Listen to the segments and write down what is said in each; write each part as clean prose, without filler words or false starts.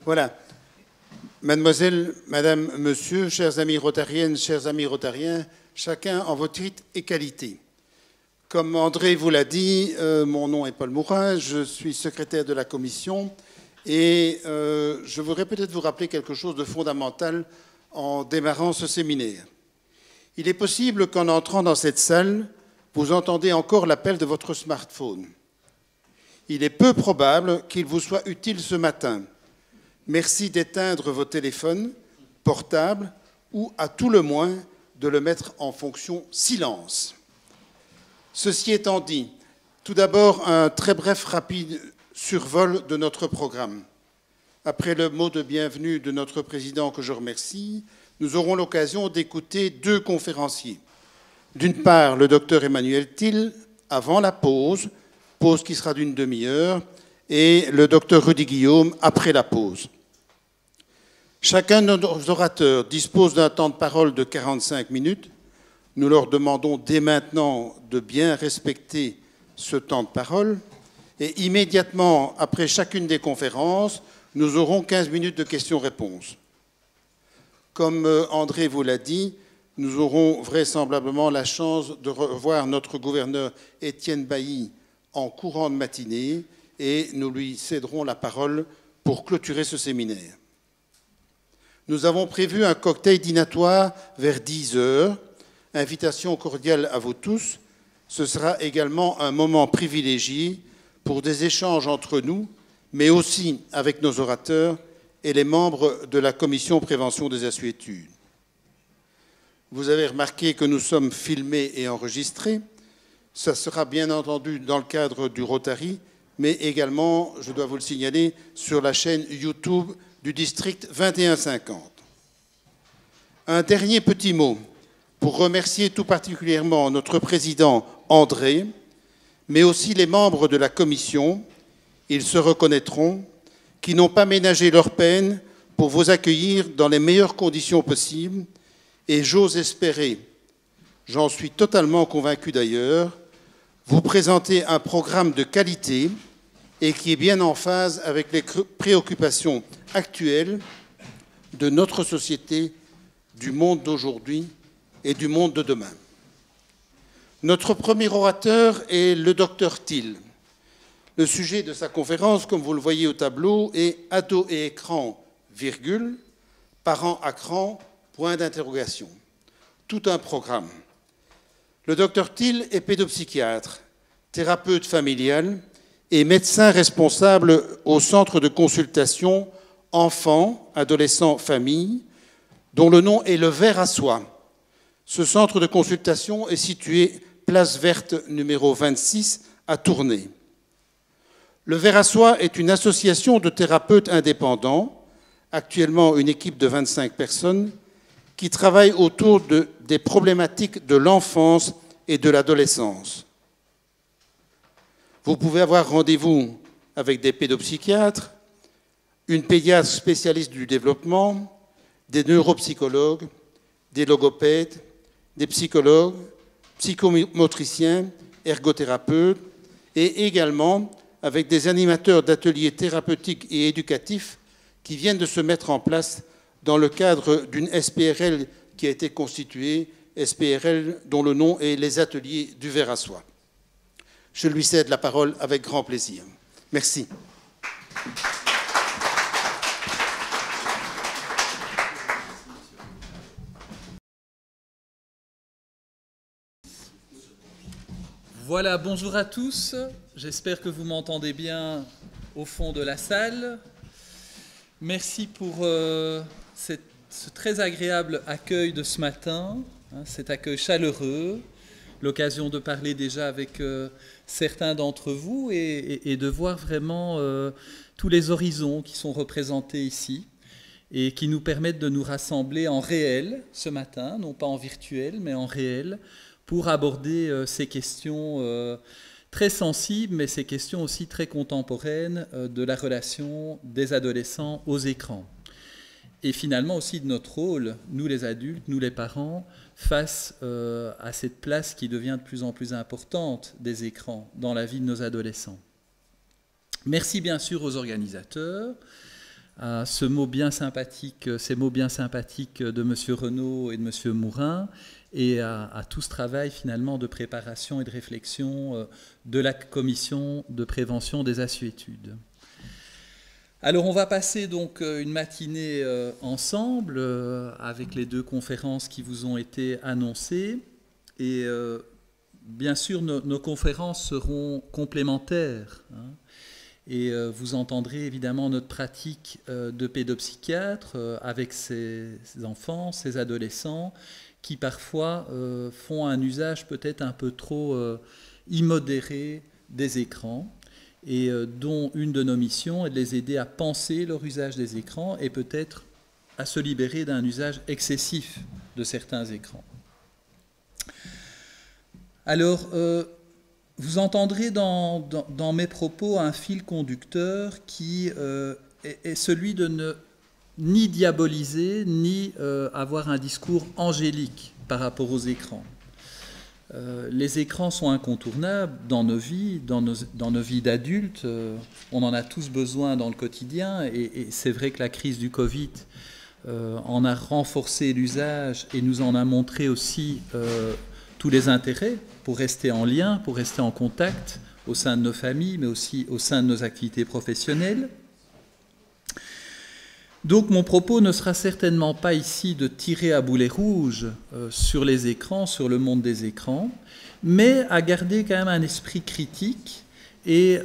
Voilà. Mademoiselle, Madame, Monsieur, chers amis rotariennes, chers amis rotariens, chacun en votre titre et qualité. Comme André vous l'a dit, mon nom est Paul Mourin, je suis secrétaire de la commission et je voudrais peut-être vous rappeler quelque chose de fondamental en démarrant ce séminaire. Il est possible qu'en entrant dans cette salle, vous entendez encore l'appel de votre smartphone. Il est peu probable qu'il vous soit utile ce matin. Merci d'éteindre vos téléphones portables ou, à tout le moins, de le mettre en fonction silence. Ceci étant dit, tout d'abord, un très bref, rapide survol de notre programme. Après le mot de bienvenue de notre président, que je remercie, nous aurons l'occasion d'écouter deux conférenciers. D'une part, le docteur Emmanuel Thill, avant la pause qui sera d'une demi-heure, et le docteur Rudy Guillaume, après la pause. Chacun de nos orateurs dispose d'un temps de parole de 45 minutes. Nous leur demandons dès maintenant de bien respecter ce temps de parole. Et immédiatement après chacune des conférences, nous aurons 15 minutes de questions-réponses. Comme André vous l'a dit, nous aurons vraisemblablement la chance de revoir notre gouverneur Étienne Bailly en courant de matinée et nous lui céderons la parole pour clôturer ce séminaire. Nous avons prévu un cocktail dînatoire vers 10 heures. Invitation cordiale à vous tous. Ce sera également un moment privilégié pour des échanges entre nous, mais aussi avec nos orateurs et les membres de la commission prévention des assuétudes. Vous avez remarqué que nous sommes filmés et enregistrés. Ça sera bien entendu dans le cadre du Rotary, mais également, je dois vous le signaler, sur la chaîne YouTube du district 2150. Un dernier petit mot pour remercier tout particulièrement notre président André, mais aussi les membres de la commission, ils se reconnaîtront, qui n'ont pas ménagé leur peine pour vous accueillir dans les meilleures conditions possibles, et j'ose espérer, j'en suis totalement convaincu d'ailleurs, vous présenter un programme de qualité et qui est bien en phase avec les préoccupations actuelles de notre société, du monde d'aujourd'hui et du monde de demain. Notre premier orateur est le docteur Thill. Le sujet de sa conférence, comme vous le voyez au tableau, est « Ados et écran, virgule, parents à cran, point d'interrogation ». Tout un programme. Le docteur Thill est pédopsychiatre, thérapeute familial et médecin responsable au centre de consultation enfants, adolescents, familles, dont le nom est le Ver à Soie. Ce centre de consultation est situé place Verte numéro 26 à Tournai. Le Ver à Soie est une association de thérapeutes indépendants, actuellement une équipe de 25 personnes, qui travaille autour des problématiques de l'enfance et de l'adolescence. Vous pouvez avoir rendez-vous avec des pédopsychiatres, une pédiatre spécialiste du développement, des neuropsychologues, des logopèdes, des psychologues, psychomotriciens, ergothérapeutes, et également avec des animateurs d'ateliers thérapeutiques et éducatifs qui viennent de se mettre en place dans le cadre d'une SPRL qui a été constituée, SPRL dont le nom est les Ateliers du Ver à Soie. Je lui cède la parole avec grand plaisir. Merci. Voilà, bonjour à tous. J'espère que vous m'entendez bien au fond de la salle. Merci pour ce très agréable accueil de ce matin, cet accueil chaleureux, l'occasion de parler déjà avec certains d'entre vous et de voir vraiment tous les horizons qui sont représentés ici et qui nous permettent de nous rassembler en réel ce matin, non pas en virtuel, mais en réel, pour aborder ces questions très sensibles, mais ces questions aussi très contemporaines de la relation des adolescents aux écrans. Et finalement aussi de notre rôle, nous les adultes, nous les parents, face à cette place qui devient de plus en plus importante des écrans dans la vie de nos adolescents. Merci bien sûr aux organisateurs, à ces mots bien sympathiques de M. Renaud et de M. Mourin, et à tout ce travail finalement de préparation et de réflexion de la commission de prévention des assuétudes. Alors on va passer donc une matinée ensemble avec les 2 conférences qui vous ont été annoncées, et bien sûr nos conférences seront complémentaires, hein. Et vous entendrez évidemment notre pratique de pédopsychiatre avec ces enfants, ces adolescents qui parfois font un usage peut-être un peu trop immodéré des écrans, et dont une de nos missions est de les aider à penser leur usage des écrans et peut-être à se libérer d'un usage excessif de certains écrans. Alors, vous entendrez dans mes propos un fil conducteur qui est celui de ni diaboliser, ni avoir un discours angélique par rapport aux écrans. Les écrans sont incontournables dans nos vies, dans nos vies d'adultes. On en a tous besoin dans le quotidien, et c'est vrai que la crise du Covid en a renforcé l'usage et nous en a montré aussi tous les intérêts pour rester en lien, pour rester en contact au sein de nos familles, mais aussi au sein de nos activités professionnelles. Donc mon propos ne sera certainement pas ici de tirer à boulet rouge sur les écrans, sur le monde des écrans, mais à garder quand même un esprit critique et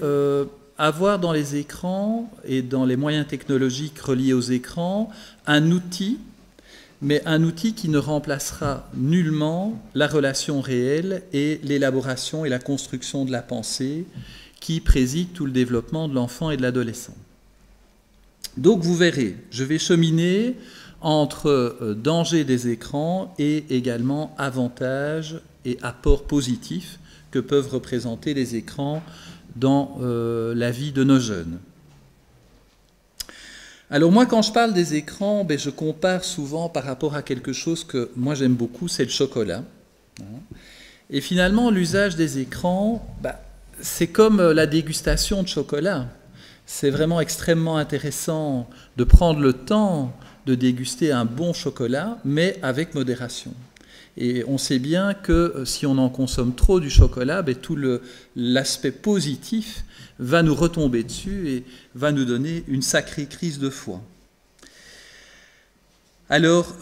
avoir dans les écrans et dans les moyens technologiques reliés aux écrans un outil, mais un outil qui ne remplacera nullement la relation réelle et l'élaboration et la construction de la pensée qui préside tout le développement de l'enfant et de l'adolescent. Donc vous verrez, je vais cheminer entre danger des écrans et également avantages et apports positifs que peuvent représenter les écrans dans la vie de nos jeunes. Alors moi, quand je parle des écrans, je compare souvent par rapport à quelque chose que moi j'aime beaucoup, c'est le chocolat. Et finalement, l'usage des écrans, c'est comme la dégustation de chocolat. C'est vraiment extrêmement intéressant de prendre le temps de déguster un bon chocolat, mais avec modération. Et on sait bien que si on en consomme trop du chocolat, tout l'aspect positif va nous retomber dessus et va nous donner une sacrée crise de foie. Alors,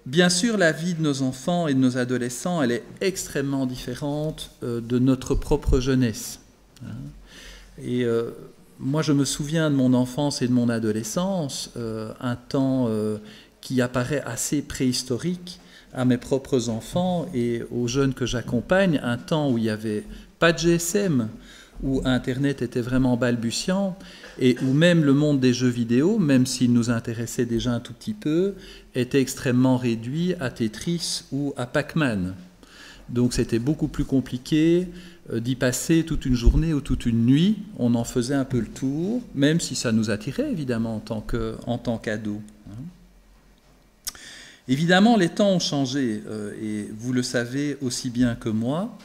bien sûr, la vie de nos enfants et de nos adolescents, elle est extrêmement différente de notre propre jeunesse. Et moi, je me souviens de mon enfance et de mon adolescence, un temps qui apparaît assez préhistorique à mes propres enfants et aux jeunes que j'accompagne, un temps où il n'y avait pas de GSM, où Internet était vraiment balbutiant et où même le monde des jeux vidéo, même s'il nous intéressait déjà un tout petit peu, était extrêmement réduit à Tetris ou à Pac-Man. Donc c'était beaucoup plus compliqué d'y passer toute une journée ou toute une nuit. On en faisait un peu le tour, même si ça nous attirait évidemment en tant qu'ados. Évidemment, les temps ont changé, et vous le savez aussi bien que moi,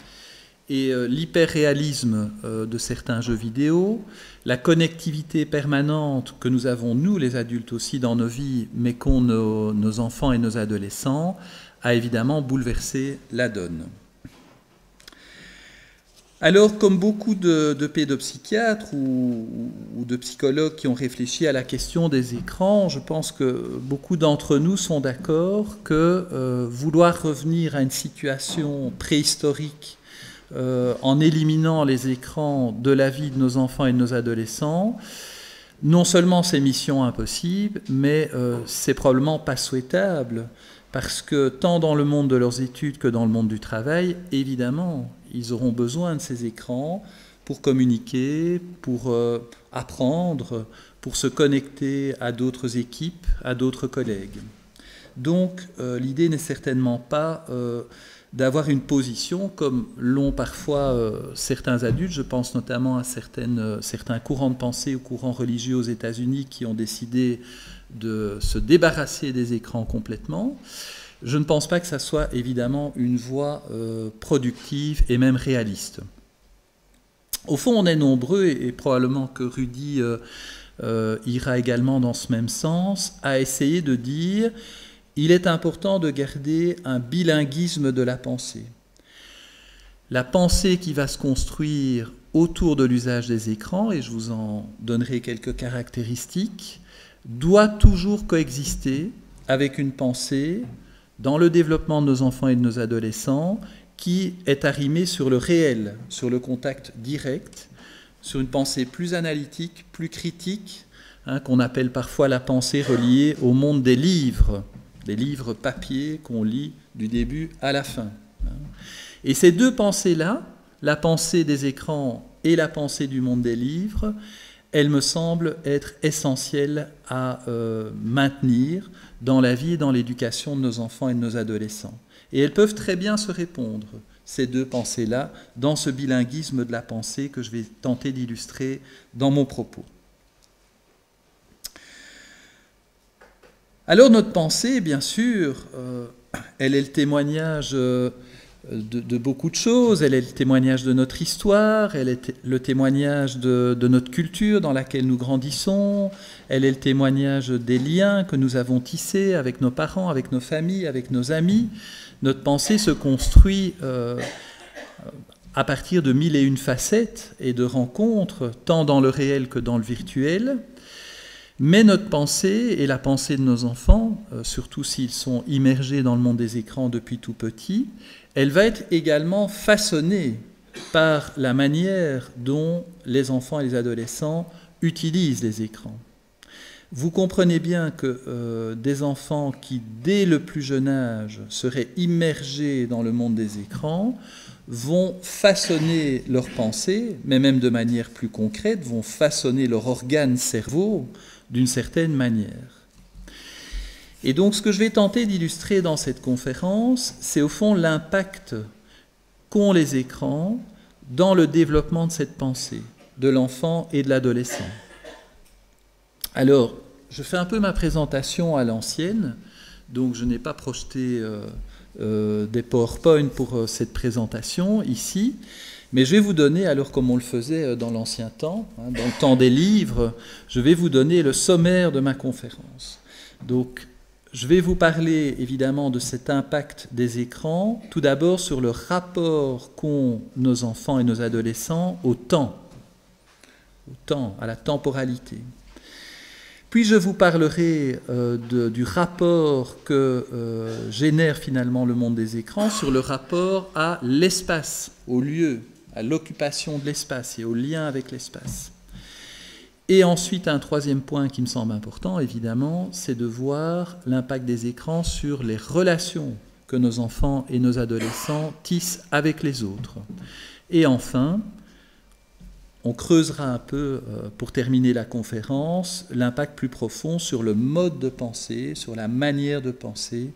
et l'hyperréalisme de certains jeux vidéo, la connectivité permanente que nous avons, nous les adultes aussi, dans nos vies, mais qu'ont nos enfants et nos adolescents, a évidemment bouleversé la donne. Alors, comme beaucoup de pédopsychiatres ou de psychologues qui ont réfléchi à la question des écrans, je pense que beaucoup d'entre nous sont d'accord que vouloir revenir à une situation préhistorique en éliminant les écrans de la vie de nos enfants et de nos adolescents, non seulement c'est mission impossible, mais c'est probablement pas souhaitable, parce que tant dans le monde de leurs études que dans le monde du travail, évidemment, ils auront besoin de ces écrans pour communiquer, pour apprendre, pour se connecter à d'autres équipes, à d'autres collègues. Donc, l'idée n'est certainement pas d'avoir une position comme l'ont parfois certains adultes. Je pense notamment à certains courants de pensée ou courants religieux aux États-Unis qui ont décidé de se débarrasser des écrans complètement. Je ne pense pas que ça soit évidemment une voie productive et même réaliste. Au fond, on est nombreux, et probablement que Rudy ira également dans ce même sens, à essayer de dire il est important de garder un bilinguisme de la pensée. La pensée qui va se construire autour de l'usage des écrans, et je vous en donnerai quelques caractéristiques, doit toujours coexister avec une pensée dans le développement de nos enfants et de nos adolescents qui est arrimée sur le réel, sur le contact direct, sur une pensée plus analytique, plus critique, qu'on appelle parfois la pensée reliée au monde des livres papier qu'on lit du début à la fin. Et ces deux pensées-là, la pensée des écrans et la pensée du monde des livres, elles me semblent être essentielles à maintenir dans la vie et dans l'éducation de nos enfants et de nos adolescents. Et elles peuvent très bien se répondre, ces deux pensées-là, dans ce bilinguisme de la pensée que je vais tenter d'illustrer dans mon propos. Alors notre pensée, bien sûr, elle est le témoignage de beaucoup de choses, elle est le témoignage de notre histoire, elle est le témoignage de notre culture dans laquelle nous grandissons, elle est le témoignage des liens que nous avons tissés avec nos parents, avec nos familles, avec nos amis. Notre pensée se construit à partir de 1001 facettes et de rencontres, tant dans le réel que dans le virtuel. Mais notre pensée et la pensée de nos enfants, surtout s'ils sont immergés dans le monde des écrans depuis tout petit, elle va être également façonnée par la manière dont les enfants et les adolescents utilisent les écrans. Vous comprenez bien que des enfants qui, dès le plus jeune âge, seraient immergés dans le monde des écrans, vont façonner leur pensée, mais même de manière plus concrète, vont façonner leur organe cerveau d'une certaine manière. Et donc ce que je vais tenter d'illustrer dans cette conférence, c'est au fond l'impact qu'ont les écrans dans le développement de cette pensée, de l'enfant et de l'adolescent. Alors, je fais un peu ma présentation à l'ancienne, donc je n'ai pas projeté des PowerPoint pour cette présentation ici, mais je vais vous donner, alors comme on le faisait dans l'ancien temps, dans le temps des livres, je vais vous donner le sommaire de ma conférence. Donc, je vais vous parler évidemment de cet impact des écrans, tout d'abord sur le rapport qu'ont nos enfants et nos adolescents au temps, à la temporalité. Puis je vous parlerai du rapport que génère finalement le monde des écrans sur le rapport à l'espace, au lieu, à l'occupation de l'espace et au lien avec l'espace. Et ensuite, un troisième point qui me semble important, évidemment, c'est de voir l'impact des écrans sur les relations que nos enfants et nos adolescents tissent avec les autres. Et enfin, on creusera un peu, pour terminer la conférence, l'impact plus profond sur le mode de pensée, sur la manière de penser,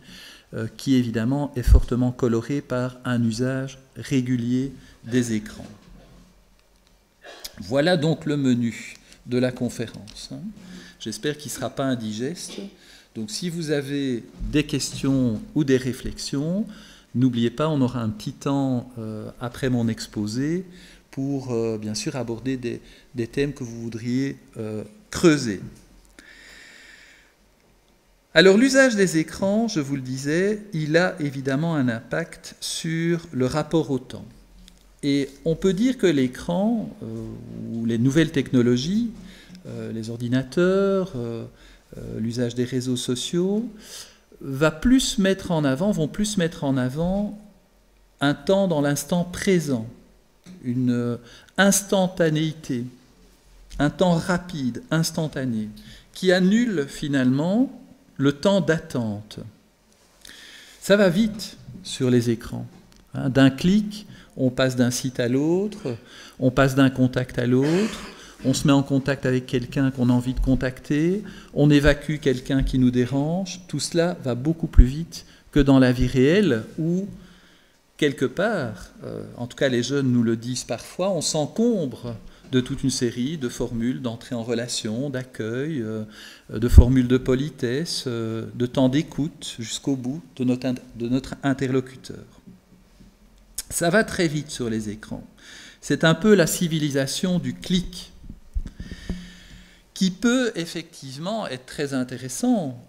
qui évidemment est fortement coloré par un usage régulier des écrans. Voilà donc le menu de la conférence. J'espère qu'il ne sera pas indigeste. Donc si vous avez des questions ou des réflexions, n'oubliez pas, on aura un petit temps après mon exposé pour bien sûr aborder des thèmes que vous voudriez creuser. Alors l'usage des écrans, je vous le disais, il a évidemment un impact sur le rapport au temps. Et on peut dire que l'écran, ou les nouvelles technologies, les ordinateurs, l'usage des réseaux sociaux, vont plus mettre en avant un temps dans l'instant présent, une instantanéité, un temps rapide, instantané, qui annule finalement le temps d'attente. Ça va vite sur les écrans. D'un clic, on passe d'un site à l'autre, on passe d'un contact à l'autre, on se met en contact avec quelqu'un qu'on a envie de contacter, on évacue quelqu'un qui nous dérange. Tout cela va beaucoup plus vite que dans la vie réelle où, quelque part, en tout cas les jeunes nous le disent parfois, on s'encombre de toute une série de formules d'entrée en relation, d'accueil, de formules de politesse, de temps d'écoute jusqu'au bout de notre interlocuteur. Ça va très vite sur les écrans. C'est un peu la civilisation du clic qui peut effectivement être très intéressant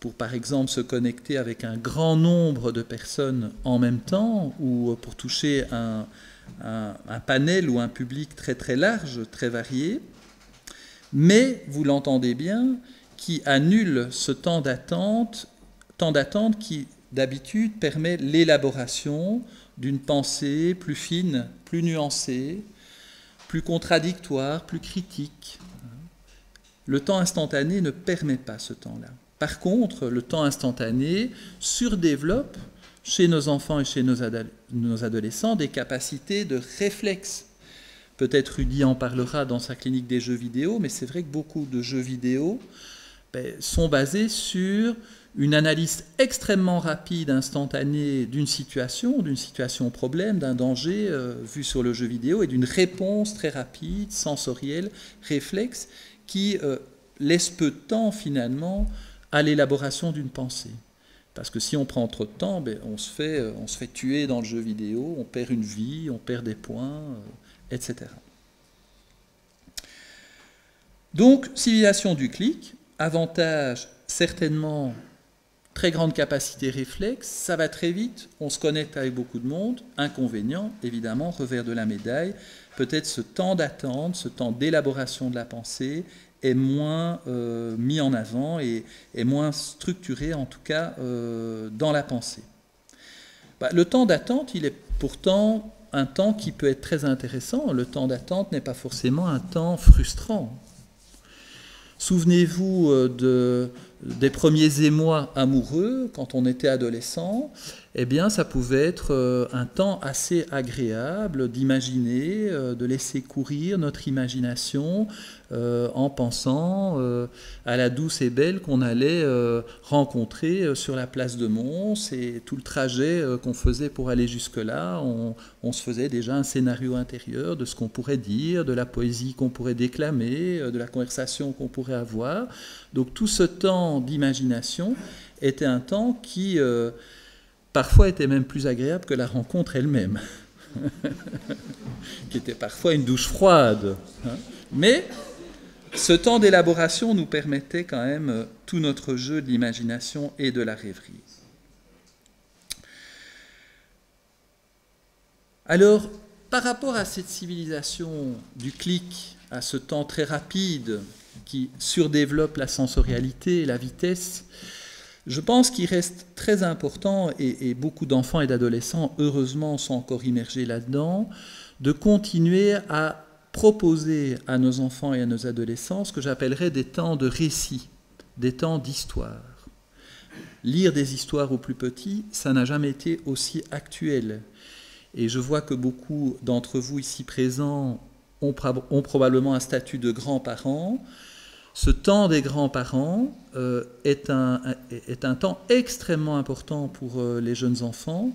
pour, par exemple, se connecter avec un grand nombre de personnes en même temps ou pour toucher un panel ou un public très très large, très varié, mais, vous l'entendez bien, qui annule ce temps d'attente qui, d'habitude, permet l'élaboration d'une pensée plus fine, plus nuancée, plus contradictoire, plus critique. Le temps instantané ne permet pas ce temps-là. Par contre, le temps instantané surdéveloppe chez nos enfants et chez nos adolescents des capacités de réflexe. Peut-être Rudy en parlera dans sa clinique des jeux vidéo, mais c'est vrai que beaucoup de jeux vidéo sont basés sur une analyse extrêmement rapide, instantanée d'une situation problème, d'un danger vu sur le jeu vidéo, et d'une réponse très rapide, sensorielle, réflexe, qui laisse peu de temps finalement à l'élaboration d'une pensée. Parce que si on prend trop de temps, on se fait tuer dans le jeu vidéo, on perd une vie, on perd des points, etc. Donc, civilisation du clic, avantage certainement très grande capacité réflexe, ça va très vite, on se connecte avec beaucoup de monde, inconvénient, évidemment, revers de la médaille, peut-être ce temps d'attente, ce temps d'élaboration de la pensée est moins mis en avant et moins structuré, en tout cas, dans la pensée. Le temps d'attente, il est pourtant un temps qui peut être très intéressant. Le temps d'attente n'est pas forcément un temps frustrant. Souvenez-vous des premiers émois amoureux, quand on était adolescent, eh bien, ça pouvait être un temps assez agréable d'imaginer, de laisser courir notre imagination en pensant à la douce et belle qu'on allait rencontrer sur la place de Mons, et tout le trajet qu'on faisait pour aller jusque-là, on se faisait déjà un scénario intérieur de ce qu'on pourrait dire, de la poésie qu'on pourrait déclamer, de la conversation qu'on pourrait avoir. Donc tout ce temps d'imagination était un temps qui parfois était même plus agréable que la rencontre elle-même, qui était parfois une douche froide. Mais ce temps d'élaboration nous permettait quand même tout notre jeu de l'imagination et de la rêverie. Alors, par rapport à cette civilisation du clic, à ce temps très rapide qui surdéveloppe la sensorialité et la vitesse, je pense qu'il reste très important, et beaucoup d'enfants et d'adolescents, heureusement, sont encore immergés là-dedans, de continuer à proposer à nos enfants et à nos adolescents ce que j'appellerais des temps de récit, des temps d'histoire. Lire des histoires aux plus petits, ça n'a jamais été aussi actuel. Et je vois que beaucoup d'entre vous ici présents ont probablement un statut de grands-parents. Ce temps des grands-parents est un temps extrêmement important pour les jeunes enfants,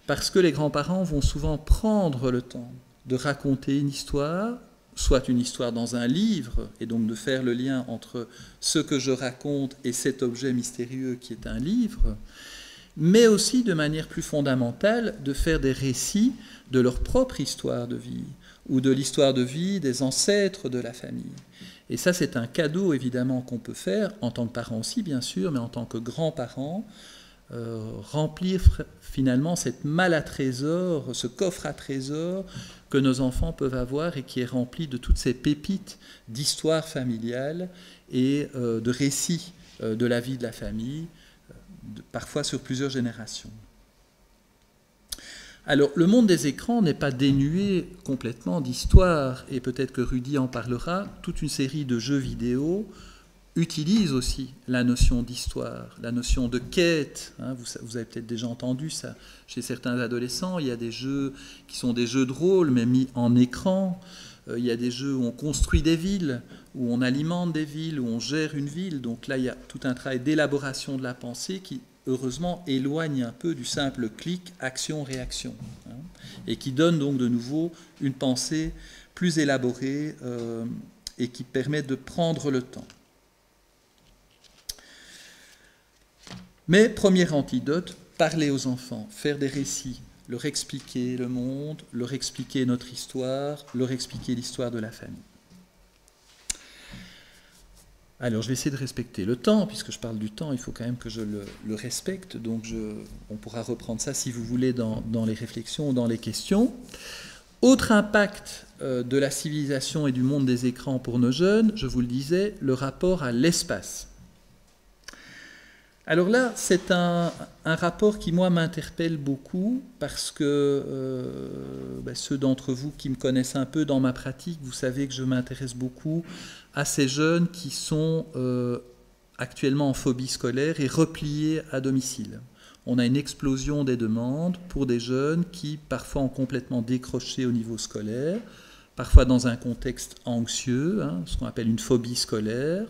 parce que les grands-parents vont souvent prendre le temps de raconter une histoire, soit une histoire dans un livre, et donc de faire le lien entre ce que je raconte et cet objet mystérieux qui est un livre, mais aussi de manière plus fondamentale de faire des récits de leur propre histoire de vie, ou de l'histoire de vie des ancêtres de la famille. Et ça, c'est un cadeau, évidemment, qu'on peut faire, en tant que parents aussi, bien sûr, mais en tant que grands-parents, remplir finalement cette malle à trésor, ce coffre à trésor que nos enfants peuvent avoir et qui est rempli de toutes ces pépites d'histoire familiale et de récits de la vie de la famille, parfois sur plusieurs générations. Alors, le monde des écrans n'est pas dénué complètement d'histoire, et peut-être que Rudy en parlera. Toute une série de jeux vidéo utilise aussi la notion d'histoire, la notion de quête. Vous avez peut-être déjà entendu ça chez certains adolescents. Il y a des jeux qui sont des jeux de rôle, mais mis en écran. Il y a des jeux où on construit des villes, où on alimente des villes, où on gère une ville. Donc là, il y a tout un travail d'élaboration de la pensée qui, heureusement, éloigne un peu du simple clic action-réaction, et qui donne donc de nouveau une pensée plus élaborée et qui permet de prendre le temps. Mais premier antidote, parler aux enfants, faire des récits, leur expliquer le monde, leur expliquer notre histoire, leur expliquer l'histoire de la famille. Alors, je vais essayer de respecter le temps, puisque je parle du temps, il faut quand même que je le respecte, donc on pourra reprendre ça, si vous voulez, dans les réflexions ou dans les questions. Autre impact de la civilisation et du monde des écrans pour nos jeunes, je vous le disais, le rapport à l'espace. Alors là, c'est un rapport qui, moi, m'interpelle beaucoup, parce que ceux d'entre vous qui me connaissent un peu dans ma pratique, vous savez que je m'intéresse beaucoup à ces jeunes qui sont actuellement en phobie scolaire et repliés à domicile. On a une explosion des demandes pour des jeunes qui, parfois, ont complètement décroché au niveau scolaire, parfois dans un contexte anxieux, ce qu'on appelle une phobie scolaire,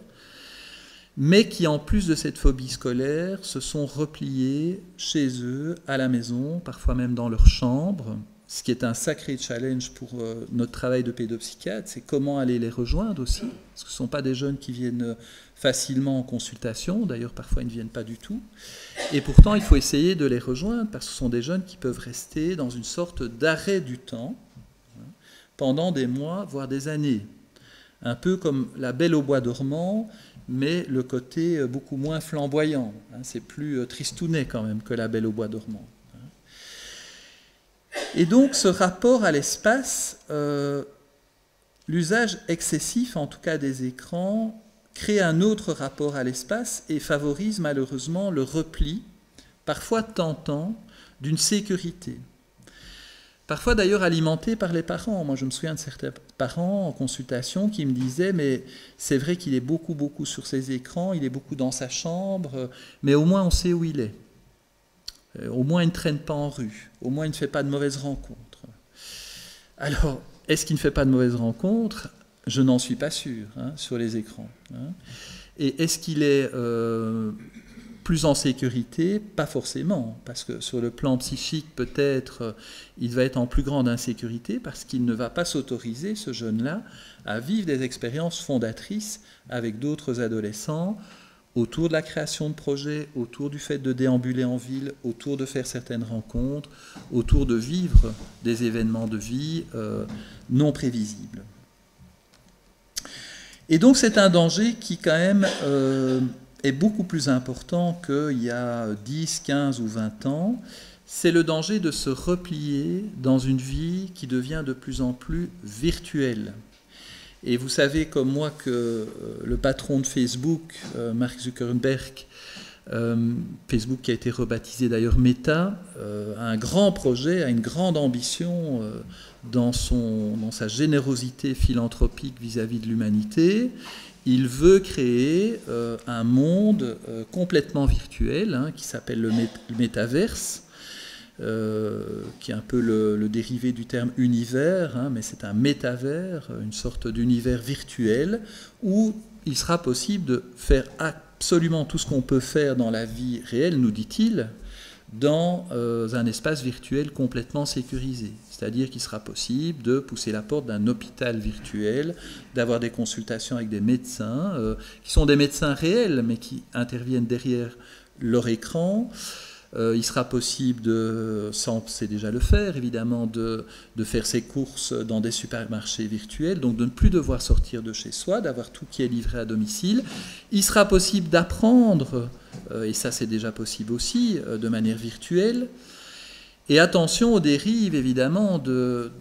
mais qui, en plus de cette phobie scolaire, se sont repliés chez eux, à la maison, parfois même dans leur chambre. Ce qui est un sacré challenge pour notre travail de pédopsychiatre, c'est comment aller les rejoindre aussi, parce que ce ne sont pas des jeunes qui viennent facilement en consultation, d'ailleurs parfois ils ne viennent pas du tout, et pourtant il faut essayer de les rejoindre, parce que ce sont des jeunes qui peuvent rester dans une sorte d'arrêt du temps, pendant des mois, voire des années. Un peu comme la Belle au bois dormant, mais le côté beaucoup moins flamboyant. C'est plus tristounet quand même que la Belle au bois dormant. Et donc ce rapport à l'espace, l'usage excessif en tout cas des écrans, crée un autre rapport à l'espace et favorise malheureusement le repli, parfois tentant, d'une sécurité. Parfois d'ailleurs alimenté par les parents. Moi je me souviens de certains parents en consultation qui me disaient « mais c'est vrai qu'il est beaucoup sur ses écrans, il est beaucoup dans sa chambre, mais au moins on sait où il est. Au moins il ne traîne pas en rue, au moins il ne fait pas de mauvaises rencontres. » Alors, est-ce qu'il ne fait pas de mauvaises rencontres ? Je n'en suis pas sûr, sur les écrans. Et est-ce qu'il est plus en sécurité ? Pas forcément, parce que sur le plan psychique, peut-être, il va être en plus grande insécurité, parce qu'il ne va pas s'autoriser, ce jeune-là, à vivre des expériences fondatrices avec d'autres adolescents, autour de la création de projets, autour du fait de déambuler en ville, autour de faire certaines rencontres, autour de vivre des événements de vie non prévisibles. Et donc c'est un danger qui quand même est beaucoup plus important qu'il y a 10, 15 ou 20 ans. C'est le danger de se replier dans une vie qui devient de plus en plus virtuelle. Et vous savez comme moi que le patron de Facebook, Mark Zuckerberg, Facebook qui a été rebaptisé d'ailleurs Meta, a un grand projet, a une grande ambition dans sa générosité philanthropique vis-à-vis de l'humanité. Il veut créer un monde complètement virtuel qui s'appelle le métaverse, qui est un peu le dérivé du terme univers, mais c'est un métavers, une sorte d'univers virtuel où il sera possible de faire absolument tout ce qu'on peut faire dans la vie réelle, nous dit-il, dans un espace virtuel complètement sécurisé. C'est-à-dire qu'il sera possible de pousser la porte d'un hôpital virtuel, d'avoir des consultations avec des médecins, qui sont des médecins réels, mais qui interviennent derrière leur écran. Il sera possible on sait déjà le faire évidemment, de faire ses courses dans des supermarchés virtuels, donc de ne plus devoir sortir de chez soi, d'avoir tout qui est livré à domicile. Il sera possible d'apprendre, et ça c'est déjà possible aussi, de manière virtuelle. Et attention aux dérives évidemment de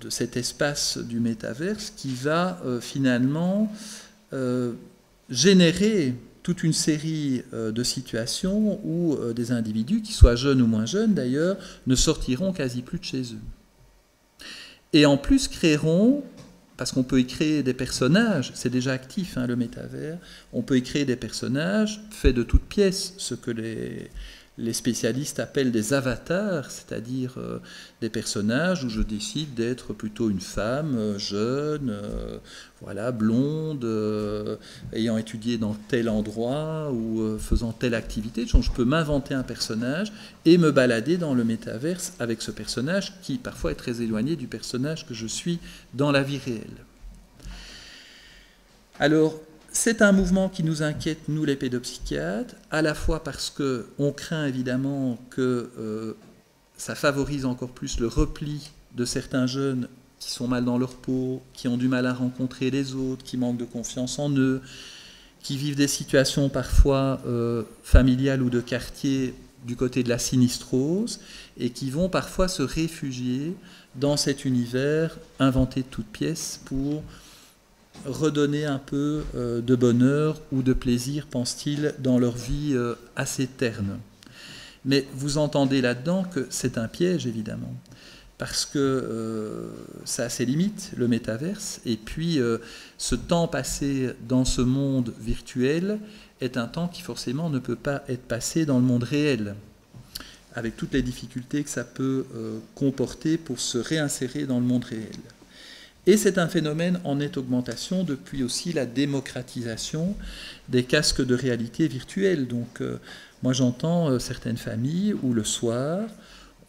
cet espace du métaverse qui va finalement générer toute une série de situations où des individus, qu'ils soient jeunes ou moins jeunes d'ailleurs, ne sortiront quasi plus de chez eux. Et en plus créeront, parce qu'on peut y créer des personnages, c'est déjà actif le métavers, on peut y créer des personnages faits de toutes pièces, ce que les spécialistes appellent des avatars, c'est-à-dire des personnages où je décide d'être plutôt une femme jeune, blonde, ayant étudié dans tel endroit ou faisant telle activité. Donc je peux m'inventer un personnage et me balader dans le métaverse avec ce personnage qui parfois est très éloigné du personnage que je suis dans la vie réelle. Alors, c'est un mouvement qui nous inquiète, nous les pédopsychiatres, à la fois parce qu'on craint évidemment que ça favorise encore plus le repli de certains jeunes qui sont mal dans leur peau, qui ont du mal à rencontrer les autres, qui manquent de confiance en eux, qui vivent des situations parfois familiales ou de quartier du côté de la sinistrose, et qui vont parfois se réfugier dans cet univers inventé de toutes pièces pour redonner un peu de bonheur ou de plaisir, pense-t-il, dans leur vie assez terne. Mais vous entendez là-dedans que c'est un piège, évidemment, parce que ça a ses limites, le métaverse, et puis ce temps passé dans ce monde virtuel est un temps qui forcément ne peut pas être passé dans le monde réel, avec toutes les difficultés que ça peut comporter pour se réinsérer dans le monde réel. Et c'est un phénomène en nette augmentation depuis aussi la démocratisation des casques de réalité virtuelle. Donc moi j'entends certaines familles où le soir,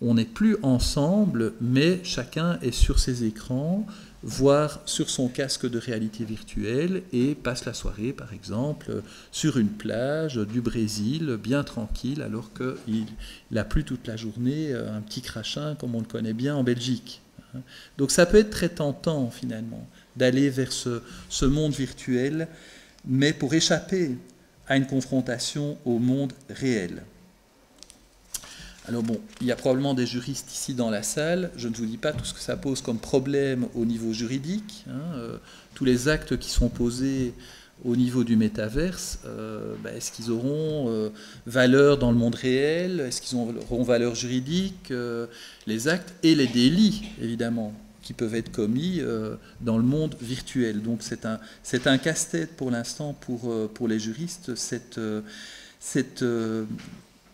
on n'est plus ensemble, mais chacun est sur ses écrans, voire sur son casque de réalité virtuelle, et passe la soirée, par exemple, sur une plage du Brésil, bien tranquille, alors qu'il a plu toute la journée, un petit crachin, comme on le connaît bien en Belgique. Donc ça peut être très tentant, finalement, d'aller vers ce monde virtuel, mais pour échapper à une confrontation au monde réel. Alors bon, il y a probablement des juristes ici dans la salle. Je ne vous dis pas tout ce que ça pose comme problème au niveau juridique. Tous les actes qui sont posés au niveau du métaverse, est-ce qu'ils auront valeur dans le monde réel? Est-ce qu'ils auront valeur juridique? Les actes et les délits, évidemment, qui peuvent être commis dans le monde virtuel. Donc c'est un casse-tête pour l'instant pour les juristes, cette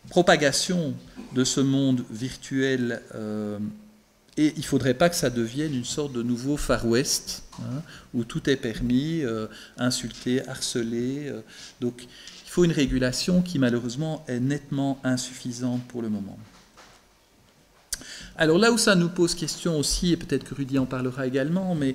propagation de ce monde virtuel, et il ne faudrait pas que ça devienne une sorte de nouveau Far West, où tout est permis, insulter, harceler. Donc il faut une régulation qui malheureusement est nettement insuffisante pour le moment. Alors là où ça nous pose question aussi, et peut-être que Rudy en parlera également, mais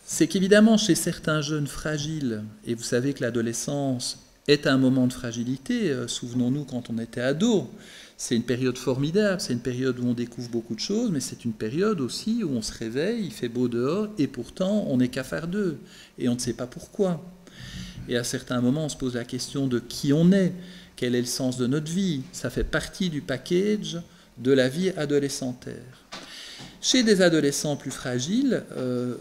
c'est qu'évidemment chez certains jeunes fragiles, et vous savez que l'adolescence est un moment de fragilité. Souvenons-nous quand on était ado, c'est une période formidable, c'est une période où on découvre beaucoup de choses, mais c'est une période aussi où on se réveille, il fait beau dehors, et pourtant on est cafardeux, et on ne sait pas pourquoi. Et à certains moments, on se pose la question de qui on est, quel est le sens de notre vie. Ça fait partie du package de la vie adolescentaire. Chez des adolescents plus fragiles,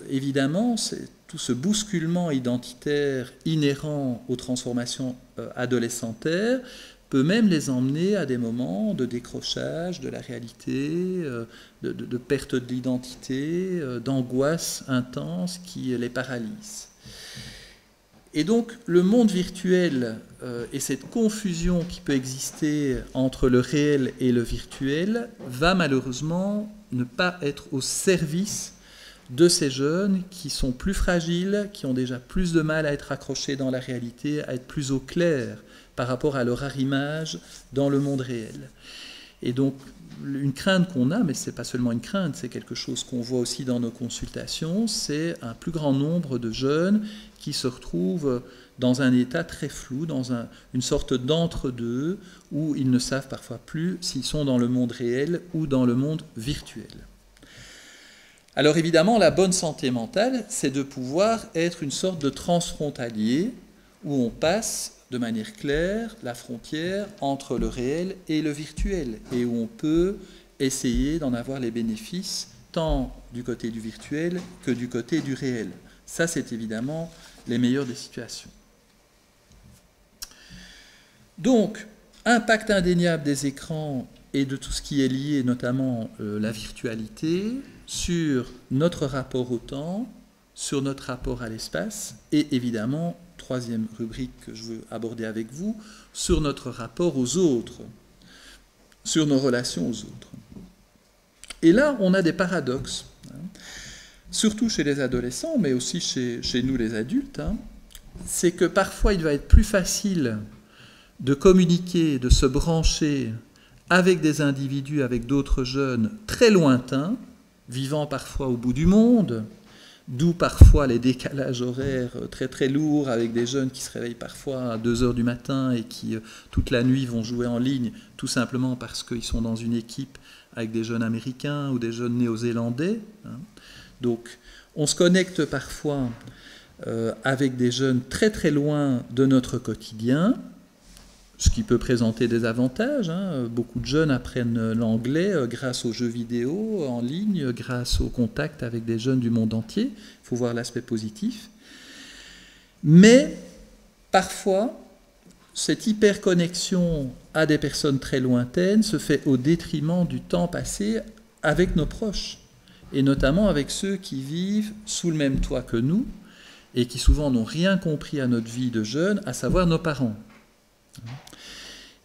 évidemment, c'est tout ce bousculement identitaire inhérent aux transformations adolescentaires peut même les emmener à des moments de décrochage de la réalité, de perte de l'identité, d'angoisse intense qui les paralyse. Et donc le monde virtuel et cette confusion qui peut exister entre le réel et le virtuel va malheureusement ne pas être au service de ces jeunes qui sont plus fragiles, qui ont déjà plus de mal à être accrochés dans la réalité, à être plus au clair par rapport à leur arrimage dans le monde réel. Et donc, une crainte qu'on a, mais ce n'est pas seulement une crainte, c'est quelque chose qu'on voit aussi dans nos consultations, c'est un plus grand nombre de jeunes qui se retrouvent dans un état très flou, dans une sorte d'entre-deux, où ils ne savent parfois plus s'ils sont dans le monde réel ou dans le monde virtuel. Alors évidemment, la bonne santé mentale, c'est de pouvoir être une sorte de transfrontalier où on passe de manière claire la frontière entre le réel et le virtuel, et où on peut essayer d'en avoir les bénéfices tant du côté du virtuel que du côté du réel. Ça, c'est évidemment les meilleures des situations. Donc, impact indéniable des écrans et de tout ce qui est lié, notamment la virtualité, sur notre rapport au temps, sur notre rapport à l'espace, et évidemment, troisième rubrique que je veux aborder avec vous, sur notre rapport aux autres, sur nos relations aux autres. Et là, on a des paradoxes, surtout chez les adolescents, mais aussi chez nous les adultes. C'est que parfois, il va être plus facile de communiquer, de se brancher avec des individus, avec d'autres jeunes très lointains, vivant parfois au bout du monde, d'où parfois les décalages horaires très très lourds, avec des jeunes qui se réveillent parfois à 2 heures du matin et qui toute la nuit vont jouer en ligne, tout simplement parce qu'ils sont dans une équipe avec des jeunes américains ou des jeunes néo-zélandais. Donc on se connecte parfois avec des jeunes très très loin de notre quotidien, ce qui peut présenter des avantages. Beaucoup de jeunes apprennent l'anglais grâce aux jeux vidéo en ligne, grâce au contact avec des jeunes du monde entier. Il faut voir l'aspect positif. Mais parfois, cette hyperconnexion à des personnes très lointaines se fait au détriment du temps passé avec nos proches, et notamment avec ceux qui vivent sous le même toit que nous, et qui souvent n'ont rien compris à notre vie de jeunes, à savoir nos parents.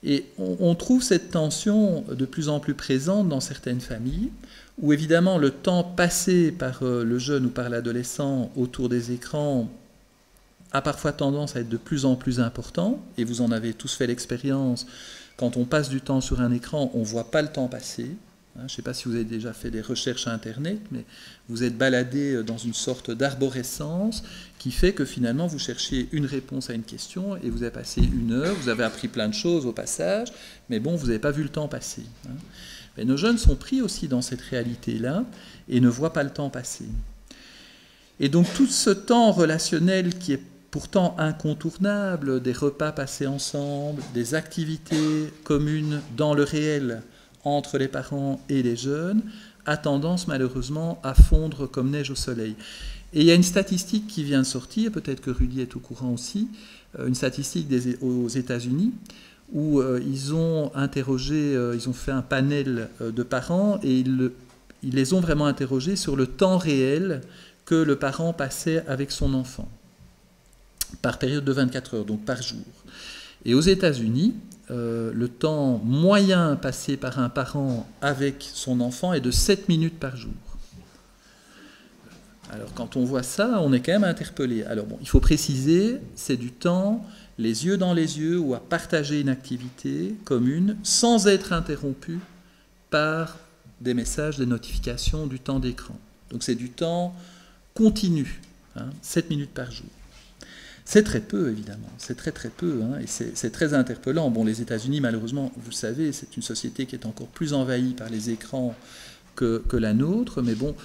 Et on trouve cette tension de plus en plus présente dans certaines familles, où évidemment le temps passé par le jeune ou par l'adolescent autour des écrans a parfois tendance à être de plus en plus important, et vous en avez tous fait l'expérience, quand on passe du temps sur un écran, on ne voit pas le temps passer. Je ne sais pas si vous avez déjà fait des recherches à Internet, mais vous êtes baladé dans une sorte d'arborescence qui fait que finalement vous cherchiez une réponse à une question et vous avez passé 1 heure, vous avez appris plein de choses au passage, mais bon, vous n'avez pas vu le temps passer. Mais nos jeunes sont pris aussi dans cette réalité-là et ne voient pas le temps passer. Et donc tout ce temps relationnel qui est pourtant incontournable, des repas passés ensemble, des activités communes dans le réel, entre les parents et les jeunes, a tendance malheureusement à fondre comme neige au soleil. Et il y a une statistique qui vient de sortir, peut-être que Rudy est au courant aussi, une statistique aux États-Unis, où ils ont interrogé, ils ont fait un panel de parents et ils les ont vraiment interrogés sur le temps réel que le parent passait avec son enfant, par période de 24 heures, donc par jour. Et aux États-Unis, le temps moyen passé par un parent avec son enfant est de 7 minutes par jour. Alors quand on voit ça, on est quand même interpellé. Alors bon, il faut préciser, c'est du temps les yeux dans les yeux ou à partager une activité commune sans être interrompu par des messages, des notifications, du temps d'écran. Donc c'est du temps continu, 7 minutes par jour. C'est très peu, évidemment, c'est très très peu, et c'est très interpellant. Bon, les États-Unis, malheureusement, vous le savez, c'est une société qui est encore plus envahie par les écrans que la nôtre, mais bon,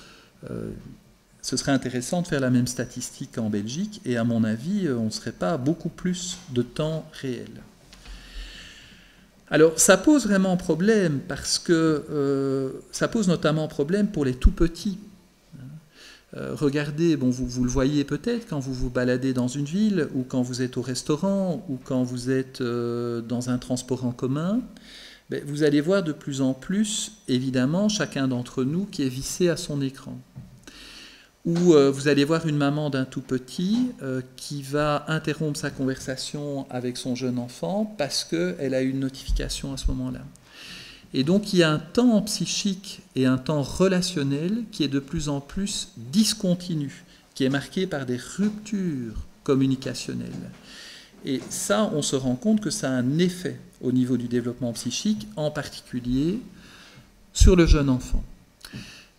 ce serait intéressant de faire la même statistique en Belgique, et à mon avis, on ne serait pas à beaucoup plus de temps réel. Alors, ça pose vraiment problème, parce que ça pose notamment problème pour les tout-petits. Regardez, bon, vous le voyez peut-être quand vous vous baladez dans une ville, ou quand vous êtes au restaurant, ou quand vous êtes dans un transport en commun, vous allez voir de plus en plus, évidemment, chacun d'entre nous qui est vissé à son écran. Ou vous allez voir une maman d'un tout petit qui va interrompre sa conversation avec son jeune enfant parce qu'elle a eu une notification à ce moment-là. Et donc il y a un temps psychique et un temps relationnel qui est de plus en plus discontinu, qui est marqué par des ruptures communicationnelles. Et ça, on se rend compte que ça a un effet au niveau du développement psychique, en particulier sur le jeune enfant.